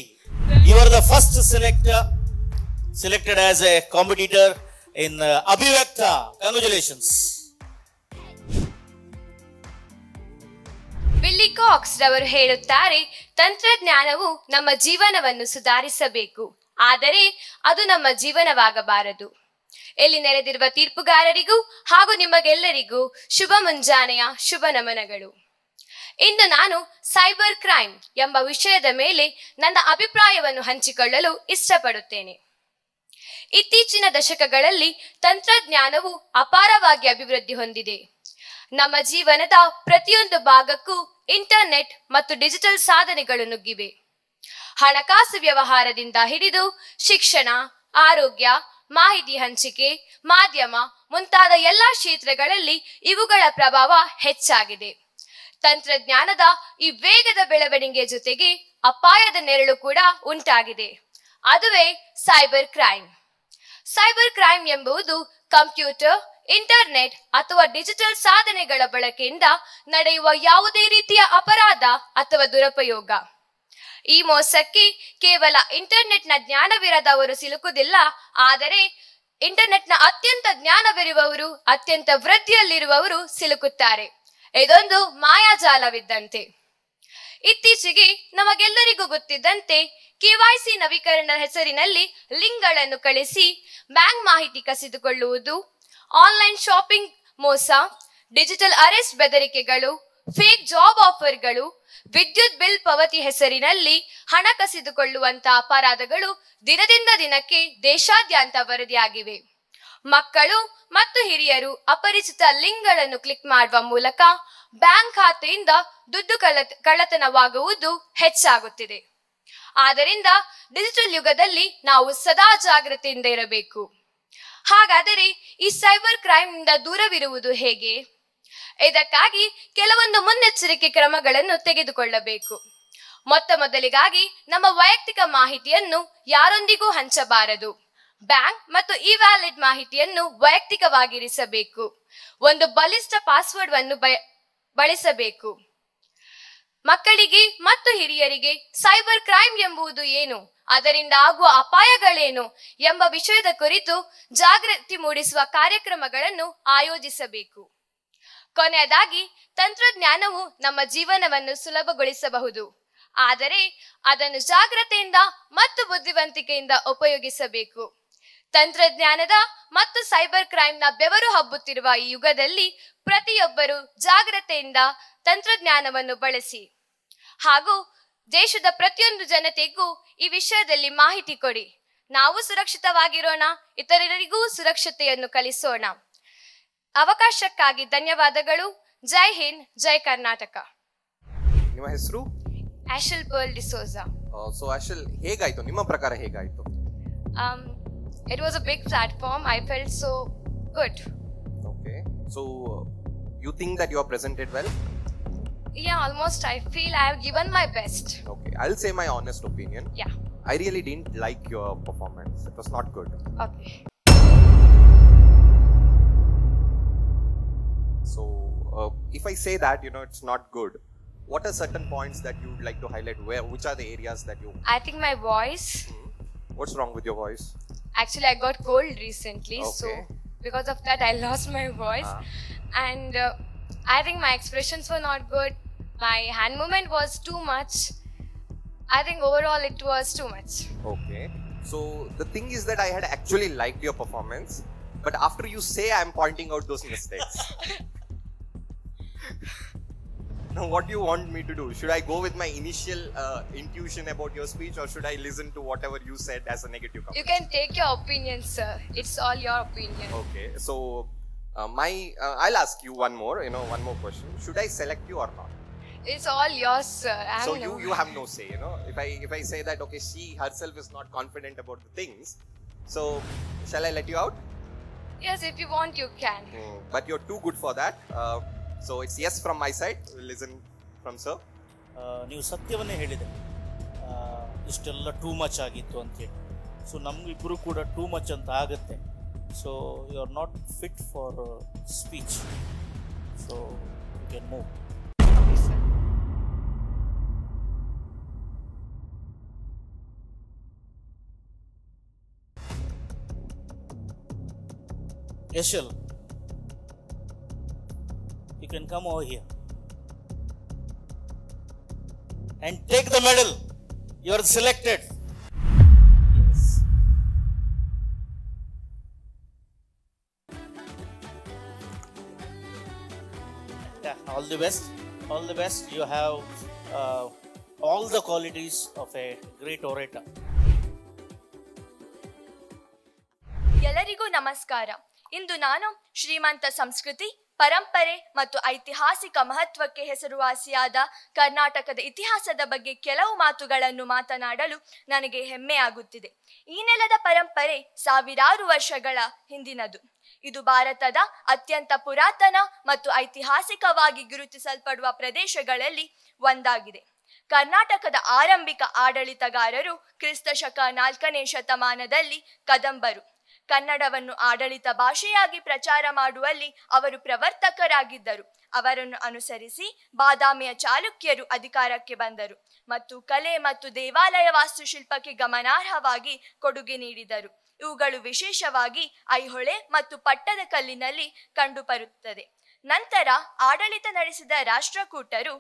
You are the first selected as a competitor in Abhivyakta. Congratulations. Willie Cox ರವರು ಹೇಳುತ್ತಾರೆ, ತಂತ್ರಜ್ಞಾನವು ನಮ್ಮ ಜೀವನವನ್ನು ಸುಧಾರಿಸಬೇಕು, ಆದರೆ ಅದು ನಮ್ಮ ಜೀವನವಾಗಬಾರದು. ಇಲ್ಲಿ ನೆರೆದಿರುವ ತೀರ್ಪುಗಾರರಿಗೂ ಹಾಗೂ ನಿಮಗೆಲ್ಲರಿಗೂ ಶುಭ ಮುಂಜಾನೆಯ ಶುಭ ನಮನಗಳು. ಇಂದು ನಾನು ಸೈಬರ್ ಕ್ರೈಮ್ ಎಂಬ ವಿಷಯದ ಮೇಲೆ ನನ್ನ ಅಭಿಪ್ರಾಯವನ್ನು ಹಂಚಿಕೊಳ್ಳಲು ಇಷ್ಟಪಡುತ್ತೇನೆ. ಇತ್ತೀಚಿನ ದಶಕಗಳಲ್ಲಿ ತಂತ್ರಜ್ಞಾನವು ಅಪಾರವಾಗಿ ಅಭಿವೃದ್ಧಿ ಹೊಂದಿದೆ. ನಮ್ಮ ಜೀವನದ ಪ್ರತಿಯೊಂದು ಭಾಗಕ್ಕೂ ಇಂಟರ್ನೆಟ್ ಮತ್ತು ಡಿಜಿಟಲ್ ಸಾಧನೆಗಳು ನುಗ್ಗಿವೆ. ಹಣಕಾಸು ವ್ಯವಹಾರದಿಂದ ಹಿಡಿದು ಶಿಕ್ಷಣ, ಆರೋಗ್ಯ, ಮಾಹಿತಿ ಹಂಚಿಕೆ, ಮಾಧ್ಯಮ ಮುಂತಾದ ಎಲ್ಲಾ ಕ್ಷೇತ್ರಗಳಲ್ಲಿ ಇವುಗಳ ಪ್ರಭಾವ ಹೆಚ್ಚಾಗಿದೆ. ತಂತ್ರಜ್ಞಾನದ ಈ ವೇಗದ ಬೆಳವಣಿಗೆ ಜೊತೆಗೆ ಅಪಾಯದ ನೆರಳು ಕೂಡ ಉಂಟಾಗಿದೆ. ಅದುವೇ ಸೈಬರ್ ಕ್ರೈಮ್. ಸೈಬರ್ ಕ್ರೈಮ್ ಎಂಬುದು ಕಂಪ್ಯೂಟರ್, ಇಂಟರ್ನೆಟ್ ಅಥವಾ ಡಿಜಿಟಲ್ ಸಾಧನೆಗಳ ಬಳಕೆಯಿಂದ ನಡೆಯುವ ಯಾವುದೇ ರೀತಿಯ ಅಪರಾಧ ಅಥವಾ ದುರುಪಯೋಗ. ಈ ಮೋಸಕ್ಕೆ ಕೇವಲ ಇಂಟರ್ನೆಟ್ನ ಜ್ಞಾನವಿರದವರು ಸಿಲುಕುವುದಿಲ್ಲ, ಆದರೆ ಇಂಟರ್ನೆಟ್ನ ಅತ್ಯಂತ ಜ್ಞಾನವಿರುವವರು, ಅತ್ಯಂತ ವೃದ್ಧಿಯಲ್ಲಿರುವವರು ಸಿಲುಕುತ್ತಾರೆ. ಇದೊಂದು ಮಾಯಾಜಾಲವಿದ್ದಂತೆ. ಇತ್ತೀಚೆಗೆ ನಮಗೆಲ್ಲರಿಗೂ ಗೊತ್ತಿದ್ದಂತೆ KYC ನವೀಕರಣದ ಹೆಸರಿನಲ್ಲಿ ಲಿಂಕ್ಗಳನ್ನು ಕಳಿಸಿ ಬ್ಯಾಂಕ್ ಮಾಹಿತಿ ಕಸಿದುಕೊಳ್ಳುವುದು, ಆನ್ಲೈನ್ ಶಾಪಿಂಗ್ ಮೋಸ, ಡಿಜಿಟಲ್ ಅರೆಸ್ಟ್ ಬೆದರಿಕೆಗಳು, ಫೇಕ್ ಜಾಬ್ ಆಫರ್ಗಳು, ವಿದ್ಯುತ್ ಬಿಲ್ ಪಾವತಿ ಹೆಸರಿನಲ್ಲಿ ಹಣ ಕಸಿದುಕೊಳ್ಳುವಂತಹ ಅಪರಾಧಗಳು ದಿನದಿಂದ ದಿನಕ್ಕೆ ದೇಶಾದ್ಯಂತ ವರದಿಯಾಗಿವೆ. ಮಕ್ಕಳು ಮತ್ತು ಹಿರಿಯರು ಅಪರಿಚಿತ ಲಿಂಕ್ಗಳನ್ನು ಕ್ಲಿಕ್ ಮಾಡುವ ಮೂಲಕ ಬ್ಯಾಂಕ್ ಖಾತೆಯಿಂದ ದುಡ್ಡು ಕಳ್ಳತನವಾಗುವುದು ಹೆಚ್ಚಾಗುತ್ತಿದೆ. ಆದ್ದರಿಂದ ಡಿಜಿಟಲ್ ಯುಗದಲ್ಲಿ ನಾವು ಸದಾ ಜಾಗೃತಿಯಿಂದ ಇರಬೇಕು. ಹಾಗಾದರೆ ಈ ಸೈಬರ್ ಕ್ರೈಮ್ ನಿಂದ ದೂರವಿರುವುದು ಹೇಗೆ? ಇದಕ್ಕಾಗಿ ಕೆಲವೊಂದು ಮುನ್ನೆಚ್ಚರಿಕೆ ಕ್ರಮಗಳನ್ನು ತೆಗೆದುಕೊಳ್ಳಬೇಕು. ಮೊದಲಿಗಾಗಿ ನಮ್ಮ ವೈಯಕ್ತಿಕ ಮಾಹಿತಿಯನ್ನು ಯಾರೊಂದಿಗೂ ಹಂಚಬಾರದು. ಬ್ಯಾಂಕ್ ಮತ್ತು ಇ-ವ್ಯಾಲೆಟ್ ಮಾಹಿತಿಯನ್ನು ವೈಯಕ್ತಿಕವಾಗಿರಿಸಬೇಕು. ಒಂದು ಬಲಿಷ್ಠ ಪಾಸ್ವರ್ಡ್ ಅನ್ನು ಬಳಸಬೇಕು. ಮಕ್ಕಳಿಗೆ ಮತ್ತು ಹಿರಿಯರಿಗೆ ಸೈಬರ್ ಕ್ರೈಮ್ ಎಂಬುದು ಏನು, ಅದರಿಂದ ಆಗುವ ಅಪಾಯಗಳೇನು ಎಂಬ ವಿಷಯದ ಕುರಿತು ಜಾಗೃತಿ ಮೂಡಿಸುವ ಕಾರ್ಯಕ್ರಮಗಳನ್ನು ಆಯೋಜಿಸಬೇಕು. ಕೊನೆಯದಾಗಿ, ತಂತ್ರಜ್ಞಾನವು ನಮ್ಮ ಜೀವನವನ್ನು ಸುಲಭಗೊಳಿಸಬಹುದು, ಆದರೆ ಅದನ್ನು ಜಾಗ್ರತೆಯಿಂದ ಮತ್ತು ಬುದ್ಧಿವಂತಿಕೆಯಿಂದ ಉಪಯೋಗಿಸಬೇಕು. ತಂತ್ರಜ್ಞಾನದ ಮತ್ತು ಸೈಬರ್ ಕ್ರೈಮ್ನ ಬೆವರು ಹಬ್ಬುತ್ತಿರುವ ಈ ಯುಗದಲ್ಲಿ ಪ್ರತಿಯೊಬ್ಬರು ಜಾಗ್ರತೆಯಿಂದ ತಂತ್ರಜ್ಞಾನವನ್ನು ಬಳಸಿ ಹಾಗೂ ದೇಶದ ಪ್ರತಿಯೊಂದು ಜನತೆಗೂ ಈ ವಿಷಯದಲ್ಲಿ ಮಾಹಿತಿ ಕೊಡಿ. ನಾವು ಸುರಕ್ಷಿತವಾಗಿರೋಣ, ಇತರರಿಗೂ ಸುರಕ್ಷತೆಯನ್ನು ಕಲಿಸೋಣ. ಅವಕಾಶಕ್ಕಾಗಿ ಧನ್ಯವಾದಗಳು. ಜೈ ಹಿಂದ್, ಜೈ ಕರ್ನಾಟಕ. ನಿಮ್ಮ ಹೆಸರು? ಆಶಲ್ ಪರ್ಲ್ ಡಿಸೋಜಾ. ಸೊ ಆಶಲ್, ಹೇಗಾಯ್ತು ನಿಮ್ಮ ಪ್ರಕಾರ? ಹೇಗಾಯ್ತು? It was a big platform. I felt so good. Okay. So you think that you are presented well? Yeah, almost. I feel I have given my best. Okay. I'll say my honest opinion. Yeah. I really didn't like your performance. It was not good. Okay. So if I say that, it's not good, what are certain points that you would like to highlight? Which are the areas that you... I think my voice. What's wrong with your voice? Actually, I got cold recently, okay. So because of that, I lost my voice. And I think my expressions were not good. My hand movement was too much. I think overall it was too much. Okay. So the thing is that I had actually liked your performance, but after you say, I'm pointing out those mistakes. Now, what do you want me to do? Should I go with my initial intuition about your speech, or should I listen to whatever you said as a negative comment? You can take your opinion, sir. It's all your opinion. Okay, so I'll ask you one more question. Should I select you or not? It's all yours, sir. So you have no say, If I say that, okay, she herself is not confident about the things, so shall I let you out? Yes, if you want, you can. But you're too good for that. So it's yes from my side. We'll listen from sir. ನೀವು ಸತ್ಯವನ್ನೇ ಹೇಳಿದೆ, ಇಷ್ಟೆಲ್ಲ too much ಆಗಿತ್ತು ಅಂತೇಳಿ. So ನಮಗಿಬ್ಬರು ಕೂಡ two much ಅಂತ ಆಗುತ್ತೆ. So you are not fit for speech. So you can move. Yashil, you can come over here and take the medal. You are selected. Yes. Yeah, all the best. All the best. You have all the qualities of a great orator. ಎಲ್ಲರಿಗೂ ನಮಸ್ಕಾರ. ಇಂದು ನಾನು ಶ್ರೀಮಂತ ಸಂಸ್ಕೃತಿ, ಪರಂಪರೆ ಮತ್ತು ಐತಿಹಾಸಿಕ ಮಹತ್ವಕ್ಕೆ ಹೆಸರುವಾಸಿಯಾದ ಕರ್ನಾಟಕದ ಇತಿಹಾಸದ ಬಗ್ಗೆ ಕೆಲವು ಮಾತುಗಳನ್ನು ಮಾತನಾಡಲು ನನಗೆ ಹೆಮ್ಮೆಯಾಗುತ್ತಿದೆ. ಈ ನೆಲದ ಪರಂಪರೆ ಸಾವಿರಾರು ವರ್ಷಗಳ ಹಿಂದಿನದು. ಇದು ಭಾರತದ ಅತ್ಯಂತ ಪುರಾತನ ಮತ್ತು ಐತಿಹಾಸಿಕವಾಗಿ ಗುರುತಿಸಲ್ಪಡುವ ಪ್ರದೇಶಗಳಲ್ಲಿ ಒಂದಾಗಿದೆ. ಕರ್ನಾಟಕದ ಆರಂಭಿಕ ಆಡಳಿತಗಾರರು ಕ್ರಿಸ್ತಶಕ 4ನೇ ಶತಮಾನದಲ್ಲಿ ಕದಂಬರು. ಕನ್ನಡವನ್ನು ಆಡಳಿತ ಭಾಷೆಯಾಗಿ ಪ್ರಚಾರ ಮಾಡುವಲ್ಲಿ ಅವರು ಪ್ರವರ್ತಕರಾಗಿದ್ದರು. ಅವರನ್ನು ಅನುಸರಿಸಿ ಬಾದಾಮಿಯ ಚಾಲುಕ್ಯರು ಅಧಿಕಾರಕ್ಕೆ ಬಂದರು ಮತ್ತು ಕಲೆ ಮತ್ತು ದೇವಾಲಯ ವಾಸ್ತುಶಿಲ್ಪಕ್ಕೆ ಗಮನಾರ್ಹವಾಗಿ ಕೊಡುಗೆ ನೀಡಿದರು. ಇವುಗಳು ವಿಶೇಷವಾಗಿ ಐಹೊಳೆ ಮತ್ತು ಪಟ್ಟದಕಲ್ಲಿನಲ್ಲಿ ಕಂಡುಬರುತ್ತದೆ. ನಂತರ ಆಡಳಿತ ನಡೆಸಿದ ರಾಷ್ಟ್ರಕೂಟರು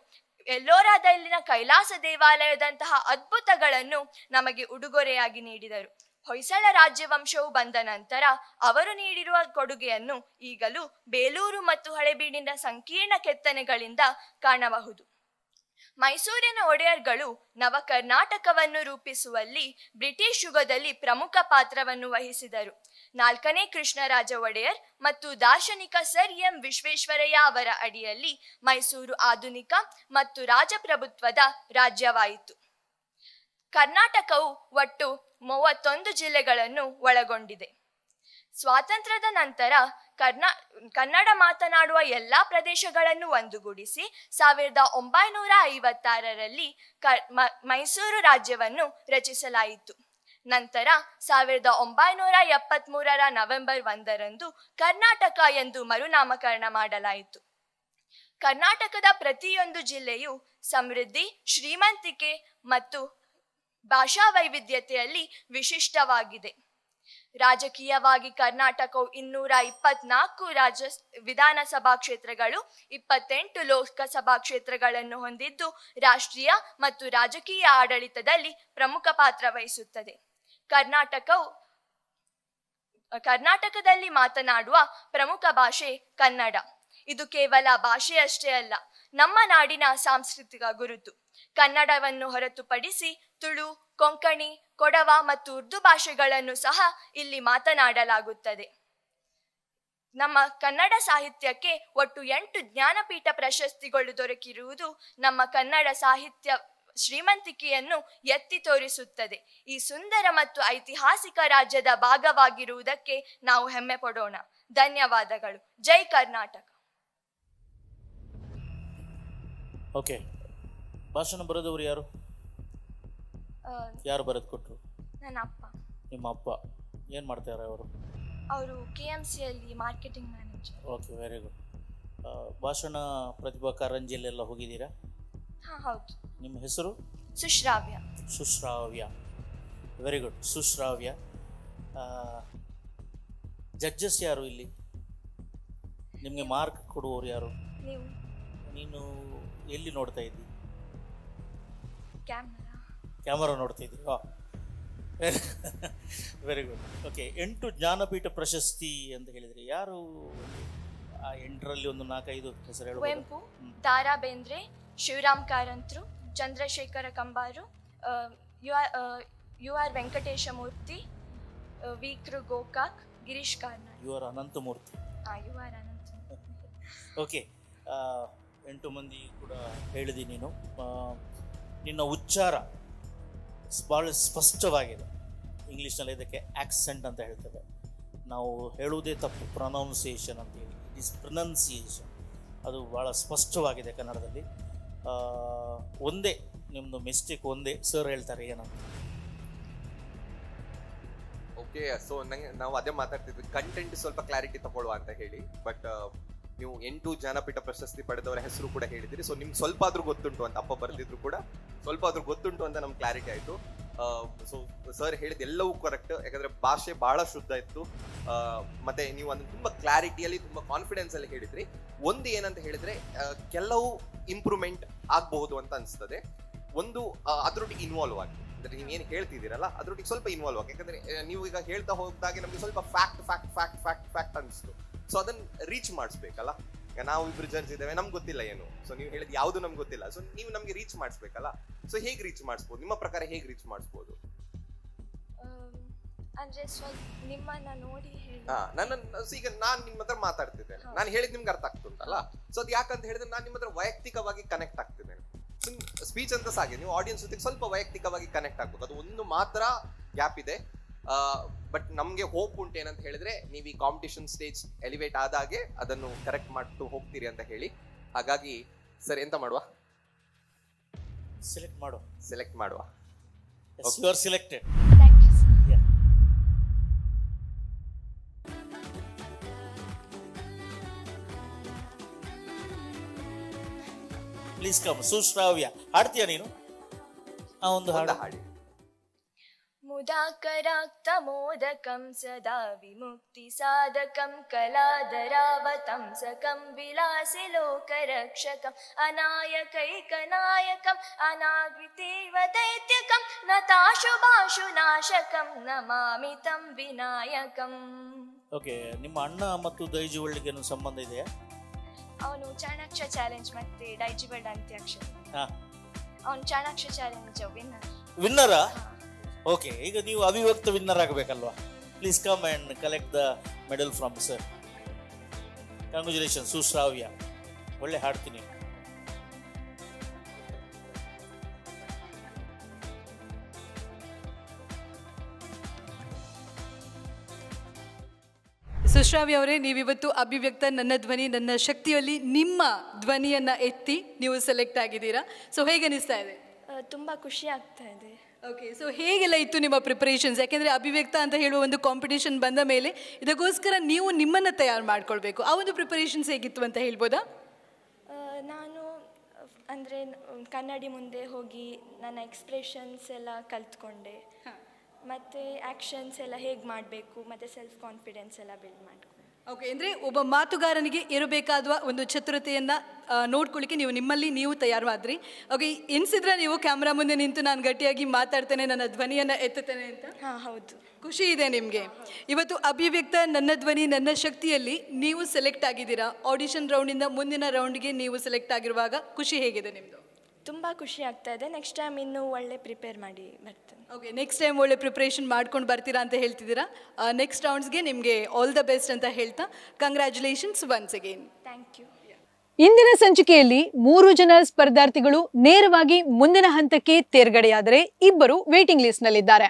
ಎಲ್ಲೋರಾದಲ್ಲಿನ ಕೈಲಾಸ ದೇವಾಲಯದಂತಹ ಅದ್ಭುತಗಳನ್ನು ನಮಗೆ ಉಡುಗೊರೆಯಾಗಿ ನೀಡಿದರು. ಹೊಯ್ಸಳ ರಾಜ್ಯವಂಶವು ಬಂದ ನಂತರ ಅವರು ನೀಡಿರುವ ಕೊಡುಗೆಯನ್ನು ಈಗಲೂ ಬೇಲೂರು ಮತ್ತು ಹಳೆಬೀಡಿನ ಸಂಕೀರ್ಣ ಕೆತ್ತನೆಗಳಿಂದ ಕಾಣಬಹುದು. ಮೈಸೂರಿನ ಒಡೆಯರ್ಗಳು ನವ ಕರ್ನಾಟಕವನ್ನು ರೂಪಿಸುವಲ್ಲಿ ಬ್ರಿಟಿಷ್ ಯುಗದಲ್ಲಿ ಪ್ರಮುಖ ಪಾತ್ರವನ್ನು ವಹಿಸಿದರು. 4ನೇ ಕೃಷ್ಣರಾಜ ಒಡೆಯರ್ ಮತ್ತು ದಾರ್ಶನಿಕ ಸರ್ ಎಂ ವಿಶ್ವೇಶ್ವರಯ್ಯ ಅವರ ಅಡಿಯಲ್ಲಿ ಮೈಸೂರು ಆಧುನಿಕ ಮತ್ತು ರಾಜಪ್ರಭುತ್ವದ ರಾಜ್ಯವಾಯಿತು. ಕರ್ನಾಟಕವು ಒಟ್ಟು 31 ಜಿಲ್ಲೆಗಳನ್ನು ಒಳಗೊಂಡಿದೆ. ಸ್ವಾತಂತ್ರ್ಯದ ನಂತರ ಕನ್ನಡ ಮಾತನಾಡುವ ಎಲ್ಲಾ ಪ್ರದೇಶಗಳನ್ನು ಒಂದುಗೂಡಿಸಿ 1956ರಲ್ಲಿ ಮೈಸೂರು ರಾಜ್ಯವನ್ನು ರಚಿಸಲಾಯಿತು. ನಂತರ 1973ರ ನವೆಂಬರ್ 1ರಂದು ಕರ್ನಾಟಕ ಎಂದು ಮರುನಾಮಕರಣ ಮಾಡಲಾಯಿತು. ಕರ್ನಾಟಕದ ಪ್ರತಿಯೊಂದು ಜಿಲ್ಲೆಯು ಸಮೃದ್ಧಿ, ಶ್ರೀಮಂತಿಕೆ ಮತ್ತು ಭಾಷಾ ವೈವಿಧ್ಯತೆಯಲ್ಲಿ ವಿಶಿಷ್ಟವಾಗಿದೆ. ರಾಜಕೀಯವಾಗಿ ಕರ್ನಾಟಕವು 224 ವಿಧಾನಸಭಾ ಕ್ಷೇತ್ರಗಳು, 28 ಲೋಕಸಭಾ ಕ್ಷೇತ್ರಗಳನ್ನು ಹೊಂದಿದ್ದು ರಾಷ್ಟ್ರೀಯ ಮತ್ತು ರಾಜಕೀಯ ಆಡಳಿತದಲ್ಲಿ ಪ್ರಮುಖ ಪಾತ್ರ ವಹಿಸುತ್ತದೆ. ಕರ್ನಾಟಕದಲ್ಲಿ ಮಾತನಾಡುವ ಪ್ರಮುಖ ಭಾಷೆ ಕನ್ನಡ. ಇದು ಕೇವಲ ಭಾಷೆಯಷ್ಟೇ ಅಲ್ಲ, ನಮ್ಮ ನಾಡಿನ ಸಾಂಸ್ಕೃತಿಕ ಗುರುತು. ಕನ್ನಡವನ್ನು ಹೊರತುಪಡಿಸಿ ತುಳು, ಕೊಂಕಣಿ, ಕೊಡವ ಮತ್ತು ಉರ್ದು ಭಾಷೆಗಳನ್ನು ಸಹ ಇಲ್ಲಿ ಮಾತನಾಡಲಾಗುತ್ತದೆ. ನಮ್ಮ ಕನ್ನಡ ಸಾಹಿತ್ಯಕ್ಕೆ ಒಟ್ಟು 8 ಜ್ಞಾನಪೀಠ ಪ್ರಶಸ್ತಿಗಳು ದೊರಕಿರುವುದು ನಮ್ಮ ಕನ್ನಡ ಸಾಹಿತ್ಯ ಶ್ರೀಮಂತಿಕೆಯನ್ನು ಎತ್ತಿ ತೋರಿಸುತ್ತದೆ. ಈ ಸುಂದರ ಮತ್ತು ಐತಿಹಾಸಿಕ ರಾಜ್ಯದ ಭಾಗವಾಗಿರುವುದಕ್ಕೆ ನಾವು ಹೆಮ್ಮೆ ಪಡೋಣ. ಧನ್ಯವಾದಗಳು. ಜೈ ಕರ್ನಾಟಕ. ಓಕೆ, ಭಾಷಣ ಬರೆದವರು ಯಾರು? ಯಾರು ಬರೆದು ಕೊಟ್ಟರು? ನನ್ನ ಅಪ್ಪ. ನಿಮ್ಮ ಅಪ್ಪ ಏನು ಮಾಡ್ತಾರೆ ಅವರು? ಅವರು KMCಯಲ್ಲಿ marketing manager. Okay, very good. ಭಾಷಣ ಪ್ರತಿಭಾ ಕಾರಂಜಿಯಲ್ಲೆಲ್ಲ ಹೋಗಿದ್ದೀರಾ? ಹಾಂ, ಹೌದು. ನಿಮ್ಮ ಹೆಸರು? Sushravya. Sushravya, very good. Sushravya. Judges ಯಾರು ಇಲ್ಲಿ? ನಿಮಗೆ ಮಾರ್ಕ್ ಕೊಡುವವರು ಯಾರು? ನೀವು. ನೀನು ಎಲ್ಲಿ ನೋಡ್ತಾ ಇದ್ದಿ? ಕ್ಯಾಮರಾ ನೋಡ್ತಾ ಇದ್ದಿ. Very good. ಓಕೆ, 8 ಜ್ಞಾನಪೀಠ ಪ್ರಶಸ್ತಿ ಅಂತ ಹೇಳಿದ್ರೆ ಯಾರು? ಆ 8ರಲ್ಲಿ ಒಂದು 4-5 ಹೆಸರು ಹೇಳಬಹುದು. ಕುವೆಂಪು, ದಾರಾ ಬೇಂದ್ರೆ, ಶಿವರಾಮ್ ಕಾರಂತ್ರು, ಚಂದ್ರಶೇಖರ ಕಂಬಾರು, ಯು ಆರ್ ವೆಂಕಟೇಶ ಮೂರ್ತಿ, ವಿಕ್ರು Gokak, Girish Karnad. U R Ananthamurthy. U R Anantha. Okay, 8 ಮಂದಿ ಕೂಡ ಹೇಳಿದಿ ನೀನು. ನಿನ್ನ ಉಚ್ಚಾರ ಭಾಳ ಸ್ಪಷ್ಟವಾಗಿದೆ. ಇಂಗ್ಲೀಷ್ನಲ್ಲಿ ಇದಕ್ಕೆ ಆಕ್ಸೆಂಟ್ ಅಂತ ಹೇಳ್ತೇವೆ ನಾವು. ಹೇಳುವುದೇ ತಪ್ಪು, ಪ್ರೊನೌನ್ಸಿಯೇಷನ್ ಅಂತೇಳಿ. It is pronunciation. ಅದು ಭಾಳ ಸ್ಪಷ್ಟವಾಗಿದೆ ಕನ್ನಡದಲ್ಲಿ. ಒಂದೇ ನಿಮ್ಮದು ಮಿಸ್ಟೇಕ್, ಒಂದೇ ಸರ್ ಹೇಳ್ತಾರೆ ಏನಂತ. ಓಕೆ, ಸೊ ನಾವು ಅದೇ ಮಾತಾಡ್ತಿದ್ವಿ, ಕಂಟೆಂಟ್ ಸ್ವಲ್ಪ ಕ್ಲಾರಿಟಿ ತಗೊಳ್ಳುವ ಅಂತ ಹೇಳಿ. ಬಟ್ ನೀವು 8 ಜ್ಞಾನಪೀಠ ಪ್ರಶಸ್ತಿ ಪಡೆದವರ ಹೆಸರು ಕೂಡ ಹೇಳಿದಿರಿ. ಸೊ ನಿಮ್ಗೆ ಸ್ವಲ್ಪ ಆದ್ರೂ ಗೊತ್ತುಂಟು ಅಂತ, ಅಪ್ಪ ಬರೆದಿದ್ರು ಕೂಡ ಸ್ವಲ್ಪ ಆದ್ರೂ ಗೊತ್ತುಂಟು ಅಂತ ನಮ್ಗೆ ಕ್ಲಾರಿಟಿ ಆಯಿತು. ಸೊ ಸರ್ ಹೇಳಿದ ಎಲ್ಲವೂ ಕರೆಕ್ಟ್, ಯಾಕಂದ್ರೆ ಭಾಷೆ ಬಹಳ ಶುದ್ಧ ಇತ್ತು. ಮತ್ತೆ ನೀವು ಅದನ್ನು ತುಂಬಾ ಕ್ಲಾರಿಟಿಯಲ್ಲಿ, ತುಂಬಾ ಕಾನ್ಫಿಡೆನ್ಸ್ ಅಲ್ಲಿ ಹೇಳಿದ್ರಿ. ಒಂದು ಏನಂತ ಹೇಳಿದ್ರೆ, ಕೆಲವು ಇಂಪ್ರೂವ್ಮೆಂಟ್ ಆಗಬಹುದು ಅಂತ ಅನಿಸ್ತದೆ. ಒಂದು ಅದ್ರೊಟ್ಟಿಗೆ ಇನ್ವಾಲ್ವ್ ಆಗಿ, ಅಂದ್ರೆ ನೀವೇನು ಹೇಳ್ತಿದ್ದೀರಲ್ಲ ಅದ್ರೊಟ್ಟಿಗೆ ಸ್ವಲ್ಪ ಇನ್ವಾಲ್ವ್ ಆಗಿ. ಯಾಕಂದ್ರೆ ನೀವು ಈಗ ಹೇಳ್ತಾ ಹೋದಾಗೆ ನಮ್ಗೆ ಸ್ವಲ್ಪ ಫ್ಯಾಕ್ಟ್ ಅನಿಸ್ತು. ಸೊ ಅದನ್ನ ರೀಚ್ ಮಾಡಿಸ್ಬೇಕಲ್ಲ. ಈಗ ನಾವು ಇಬ್ರು ಜಡ್ಜ್ ಇದ್ದೇವೆ, ನಮ್ಗೆ ಗೊತ್ತಿಲ್ಲ ಏನು. ಸೊ ನೀವು ಹೇಳಿದ ಯಾವುದು ನಮ್ಗೆ ಗೊತ್ತಿಲ್ಲ. ಸೊ ನೀವು ನಮ್ಗೆ ರೀಚ್ ಮಾಡಿಸ್ಬೇಕಲ್ಲ. ಸೊ ಹೇಗೆ ರೀಚ್ ಮಾಡಿಸ್ಬೋದು, ನಿಮ್ಮ ಪ್ರಕಾರ ಹೇಗೆ ರೀಚ್ ಮಾಡಿಸ್ಬೋದು? ಅಂದ್ರೆ ಸ್ವಲ್ಪ ನಿಮ್ಮನ್ನ ನೋಡಿ ಹೇಳಿ. ಈಗ ನಾನ್ ನಿಮ್ಮ ಹತ್ರ ಮಾತಾಡ್ತಿದ್ದೇನೆ, ನಾನು ಹೇಳಿದ್ ನಿಮ್ಗೆ ಅರ್ಥ ಆಗ್ತುಂಟಲ್ಲ. ಸೊ ಅದು ಯಾಕಂತ ಹೇಳಿದ್ರೆ ನಾನು ನಿಮ್ಮ ಹತ್ರ ವೈಯಕ್ತಿಕವಾಗಿ ಕನೆಕ್ಟ್ ಆಗ್ತಿದ್ದೇನೆ. ಸ್ಪೀಚ್ ಅಂತ ಸಾಗಿ ನೀವು ಆಡಿಯನ್ಸ್ ಜೊತೆಗೆ ಸ್ವಲ್ಪ ವೈಯಕ್ತಿಕವಾಗಿ ಕನೆಕ್ಟ್ ಆಗ್ಬೇಕು. ಅದು ಒಂದು ಮಾತ್ರ ಗ್ಯಾಪ್ ಇದೆ. ಬಟ್ ನಮ್ಗೆ ಹೋಪ್ ಉಂಟು ಏನಂತ ಹೇಳಿದ್ರೆ, ನೀವು ಈ ಕಾಂಪಿಟೇಷನ್ ಸ್ಟೇಜ್ ಎಲಿವೇಟ್ ಆದಾಗೆ ಅದನ್ನು ಕರೆಕ್ಟ್ ಮಾಡ್ತು ಹೋಗ್ತೀರಿ ಅಂತ ಹೇಳಿ. ಹಾಗಾಗಿ ಸರ್ ಎಂತ ಮಾಡುವ? ಸೆಲೆಕ್ಟ್ ಮಾಡುವ. You are selected. Please come. Sushravya, ಹಾಡ್ತೀಯ ನೀನು? ಒಂದು ಹಾಡಿ. ಮುದಾಕರಾಕ್ತ ಮೋದಕಂ ಸದಾ ವಿಮುಕ್ತಿ ಸಾಧಕಂ ಕಲಾಧರಾವತಂಸಕಂ ವಿಲಾಸಿ ಲೋಕರಕ್ಷಕಂ ಅನಾಯಕೈಕನಾಯಕಂ ಅನಾಗ್ವಿತೀವ ದೈತ್ಯಕಂ ನತಾಶುಭಾಶು ನಾಶಕಂ ನಮಾಮಿ ತಂ ವಿನಾಯಕಂ. ಓಕೆ, ನಿಮ್ಮ ಅಣ್ಣ ಮತ್ತು ದೈಜಿವಳ್ಳಿಗೆ ಸಂಬಂಧ ಇದೆಯಾ? ಅವನು ಚಾಣಾಕ್ಷ ಚಾಲೆಂಜ್ ಮತ್ತೆ ಡೈಜಿಬಲ್ಡ್ ಅಂತ್ಯಾಕ್ಷರಿ. ಅವನು ಚಾಣಾಕ್ಷ ಚಾಲೆಂಜ್ ವಿನ್ನರಾ? ಓಕೆ, ಈಗ ನೀವು ಅವಿವ್ಯಕ್ತ ವಿನ್ನರ್ ಆಗಬೇಕಲ್ವಾ? Please come and collect the medal from sir. Congratulation Sushravya, ಒಳ್ಳೆ ಹಾಡ್ತೀನಿ. ಸುಶ್ರಾವ್ಯ ಅವರೇ, ನೀವಿವತ್ತು ಅಭಿವ್ಯಕ್ತ ನನ್ನ ಧ್ವನಿ ನನ್ನ ಶಕ್ತಿಯಲ್ಲಿ ನಿಮ್ಮ ಧ್ವನಿಯನ್ನು ಎತ್ತಿ ನೀವು ಸೆಲೆಕ್ಟ್ ಆಗಿದ್ದೀರಾ. ಸೊ ಹೇಗೆ ಅನಿಸ್ತಾ ಇದೆ? ತುಂಬ ಖುಷಿ ಆಗ್ತಾ ಇದೆ. ಓಕೆ, ಸೊ ಹೇಗೆಲ್ಲ ಇತ್ತು ನಿಮ್ಮ ಪ್ರಿಪರೇಷನ್ಸ್? ಯಾಕೆಂದರೆ ಅಭಿವ್ಯಕ್ತ ಅಂತ ಹೇಳುವ ಒಂದು ಕಾಂಪಿಟೇಷನ್ ಬಂದ ಮೇಲೆ ಇದಕ್ಕೋಸ್ಕರ ನೀವು ನಿಮ್ಮನ್ನು ತಯಾರು ಮಾಡ್ಕೊಳ್ಬೇಕು. ಆ ಒಂದು ಪ್ರಿಪರೇಷನ್ಸ್ ಹೇಗಿತ್ತು ಅಂತ ಹೇಳ್ಬೋದಾ? ನಾನು ಅಂದರೆ ಕನ್ನಡಿ ಮುಂದೆ ಹೋಗಿ ನನ್ನ ಎಕ್ಸ್ಪ್ರೆಷನ್ಸ್ ಎಲ್ಲ ಕಲ್ತ್ಕೊಂಡೆ. ಮತ್ತು ಆ್ಯಕ್ಷನ್ಸ್ ಎಲ್ಲ ಹೇಗೆ ಮಾಡಬೇಕು, ಮತ್ತು ಸೆಲ್ಫ್ ಕಾನ್ಫಿಡೆನ್ಸ್ ಎಲ್ಲ ಬಿಲ್ಡ್ ಮಾಡ್ಕೊಂಡು. ಓಕೆ, ಅಂದರೆ ಒಬ್ಬ ಮಾತುಗಾರನಿಗೆ ಇರಬೇಕಾದ ಒಂದು ಚತುರತೆಯನ್ನು ನೋಡ್ಕೊಳ್ಳಿಕ್ಕೆ ನಿಮ್ಮಲ್ಲಿ ನೀವು ತಯಾರಾದ್ರಿ. ಓಕೆ, ಎನಿಸಿದ್ರೆ ನೀವು ಕ್ಯಾಮ್ರಾ ಮುಂದೆ ನಿಂತು ನಾನು ಗಟ್ಟಿಯಾಗಿ ಮಾತಾಡ್ತೇನೆ, ನನ್ನ ಧ್ವನಿಯನ್ನು ಎತ್ತುತ್ತೇನೆ ಅಂತ? ಹಾಂ, ಹೌದು. ಖುಷಿ ಇದೆ ನಿಮಗೆ. ಇವತ್ತು ಅಭಿವ್ಯಕ್ತ ನನ್ನ ಧ್ವನಿ ನನ್ನ ಶಕ್ತಿಯಲ್ಲಿ ನೀವು ಸೆಲೆಕ್ಟ್ ಆಗಿದ್ದೀರಾ. ಆಡಿಷನ್ ರೌಂಡಿಂದ ಮುಂದಿನ ರೌಂಡ್ಗೆ ನೀವು ಸೆಲೆಕ್ಟ್ ಆಗಿರುವಾಗ ಖುಷಿ ಹೇಗಿದೆ ನಿಮ್ಮದು? ತುಂಬ ಖುಷಿ ಆಗ್ತಾ ಇದೆ. ನೆಕ್ಸ್ಟ್ ಟೈಮ್ ಇನ್ನೂ ಒಳ್ಳೆ ಪ್ರಿಪೇರ್ ಮಾಡಿ ಬರ್ತೇನೆ. ಓಕೆ, ನೆಕ್ಸ್ಟ್ ಟೈಮ್ ಒಳ್ಳೆ ಪ್ರಿಪ್ರೇಷನ್ ಮಾಡ್ಕೊಂಡು ಬರ್ತೀರಾ ಅಂತ ಹೇಳ್ತಿದ್ದೀರಾ. ನೆಕ್ಸ್ಟ್ ರೌಂಡ್ಸ್ಗೆ ನಿಮಗೆ ಆಲ್ ದ ಬೆಸ್ಟ್ ಅಂತ ಹೇಳ್ತಾ congratulations once again. Thank you. ಇಂದಿನ ಸಂಚಿಕೆಯಲ್ಲಿ 3 ಜನ ಸ್ಪರ್ಧಾರ್ಥಿಗಳು ನೇರವಾಗಿ ಮುಂದಿನ ಹಂತಕ್ಕೆ ತೇರ್ಗಡೆಯಾದರೆ 2 ವೇಟಿಂಗ್ ಲಿಸ್ಟ್ನಲ್ಲಿದ್ದಾರೆ.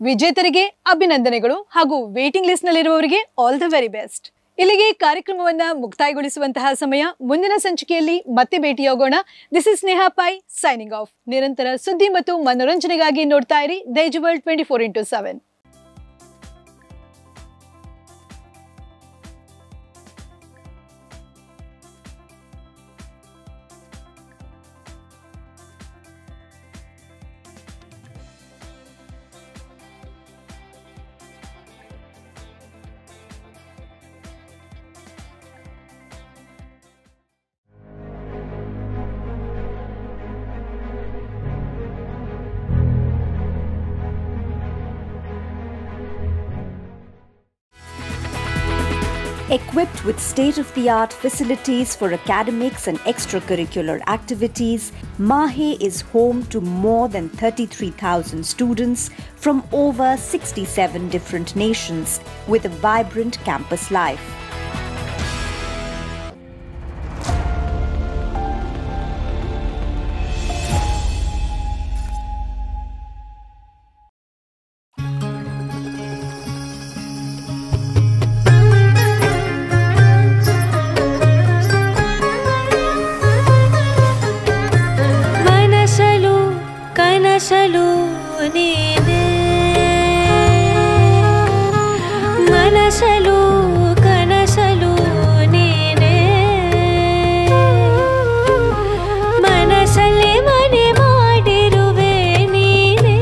ವಿಜೇತರಿಗೆ ಅಭಿನಂದನೆಗಳು ಹಾಗೂ ವೇಟಿಂಗ್ ಲಿಸ್ಟ್ನಲ್ಲಿರುವವರಿಗೆ ಆಲ್ ದ ವೆರಿ ಬೆಸ್ಟ್. ಇಲ್ಲಿಗೆ ಕಾರ್ಯಕ್ರಮವನ್ನು ಮುಕ್ತಾಯಗೊಳಿಸುವಂತಹ ಸಮಯ. ಮುಂದಿನ ಸಂಚಿಕೆಯಲ್ಲಿ ಮತ್ತೆ ಭೇಟಿಯಾಗೋಣ. This is Sneha Pai signing off. ನಿರಂತರ ಸುದ್ದಿ ಮತ್ತು ಮನೋರಂಜನೆಗಾಗಿ ನೋಡ್ತಾ ಇರಿ Daijiworld 24x7. Equipped with state-of-the-art facilities for academics and extracurricular activities, MAHE is home to more than 33,000 students from over 67 different nations with a vibrant campus life. ಕನಸಲು ನೀನೆ ಮನಸಲು ಕನಸಲು ನೀನೆ ಮನಸಲ್ಲಿ ಮನೆ ಮಾಡಿರುವೆ ನೀನೆ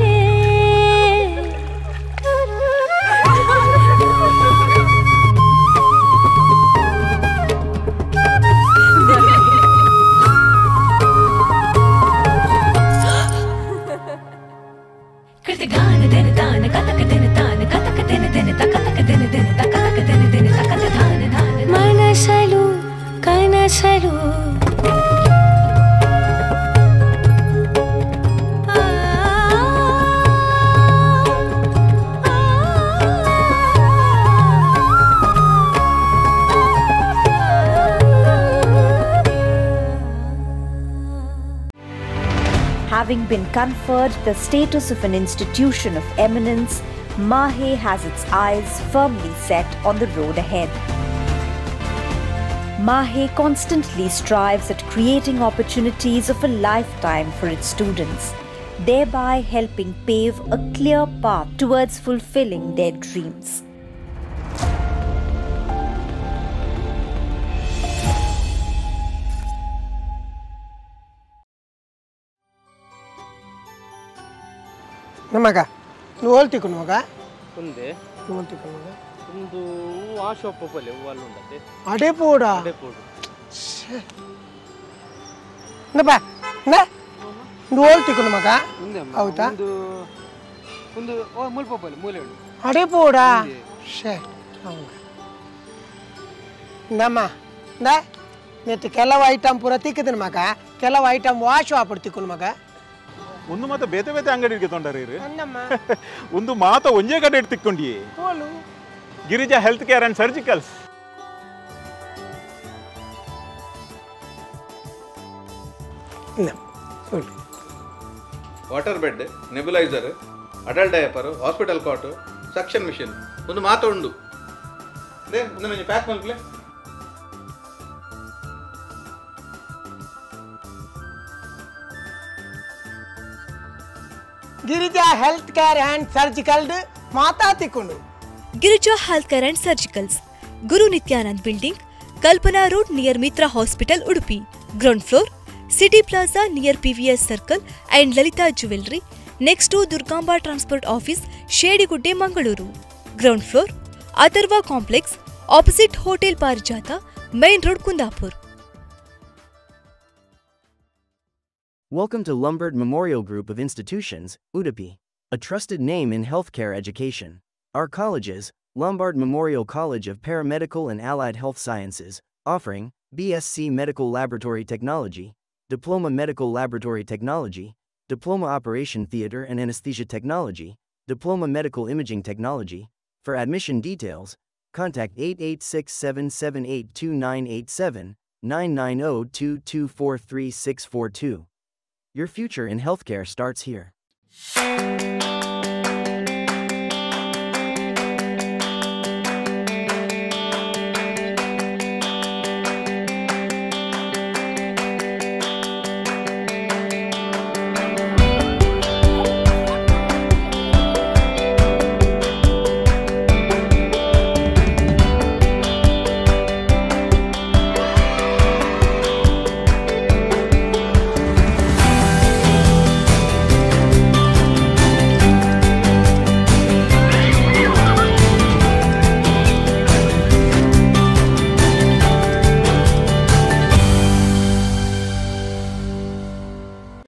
ಮನಸಲು ಕನಸಲು Having been conferred the status of an institution of eminence, MAHE has its eyes firmly set on the road ahead. MAHE constantly strives at creating opportunities of a lifetime for its students, thereby helping pave a clear path towards fulfilling their dreams. ನಮಗ నువ్వు ఓల్తికు నమగా ఉందే నువ్వు ఓల్తికు నమగా ಒಂದು ಆ shop ಒಪ್ಪಲೆ ಅಲ್ಲಿ ಉಂಟೆ ಅಡೆ ಪೋಡ ಅಡೆ ಪೋಡು ನಬಾ ನ నువ్వు ఓల్తికు నమగా అవుతా ಒಂದು ಓ ಮುಲ್ಪೊಪ್ಪಲೆ ಮೂಲೆ ಉಂಟು ಅಡೆ ಪೋಡ ಶೇ ನಮ್ಮ ನ ನೆತ್ತಿ ಕೆಲವು ಐಟಮ್ ಪೂರ ತಿಕ್ಕಿದನು ಮಗ ಕೆಲವು ಐಟಮ್ ವಾಶ್ ಆಪಡ್ತಿಕ್ಕು ಮಗ ಒಂದು ಮಾತ ಬೇತೆ ಬೇತೆ ಅಂಗಡಿಗೆ ತೊಂಡರಿ ಒಂದು ಮಾತ ಒಂಜೇ ಕಡೆ ತಿಕ್ಕೊಂಡಿ Girija health care and surgicals water bed nebulizer adult diaper hospital cot suction machine ಒಂದು ಮಾತ ಉಂಡು ಒಂದು ಪ್ಯಾಕ್ ಮಲ್ಪಲೆ Girija health care and surgical ಮಾತಾತಿಕೊಂಡು Girija health care and surgicals Guru Nityanand building Kalpana road near Mitra hospital Udupi ground floor city plaza near PVS circle and Lalitha jewellery next to Durgamba transport office Shediguddae Mangaluru ground floor Atharva complex opposite hotel Parijatha main road Kundapur. Welcome to Lombard Memorial Group of Institutions, Udupi, a trusted name in healthcare education. Our colleges, Lombard Memorial College of Paramedical and Allied Health Sciences, offering BSc Medical Laboratory Technology, Diploma Medical Laboratory Technology, Diploma Operation Theater and Anesthesia Technology, Diploma Medical Imaging Technology. For admission details, contact 8867782987, 99022434642. Your future in healthcare starts here.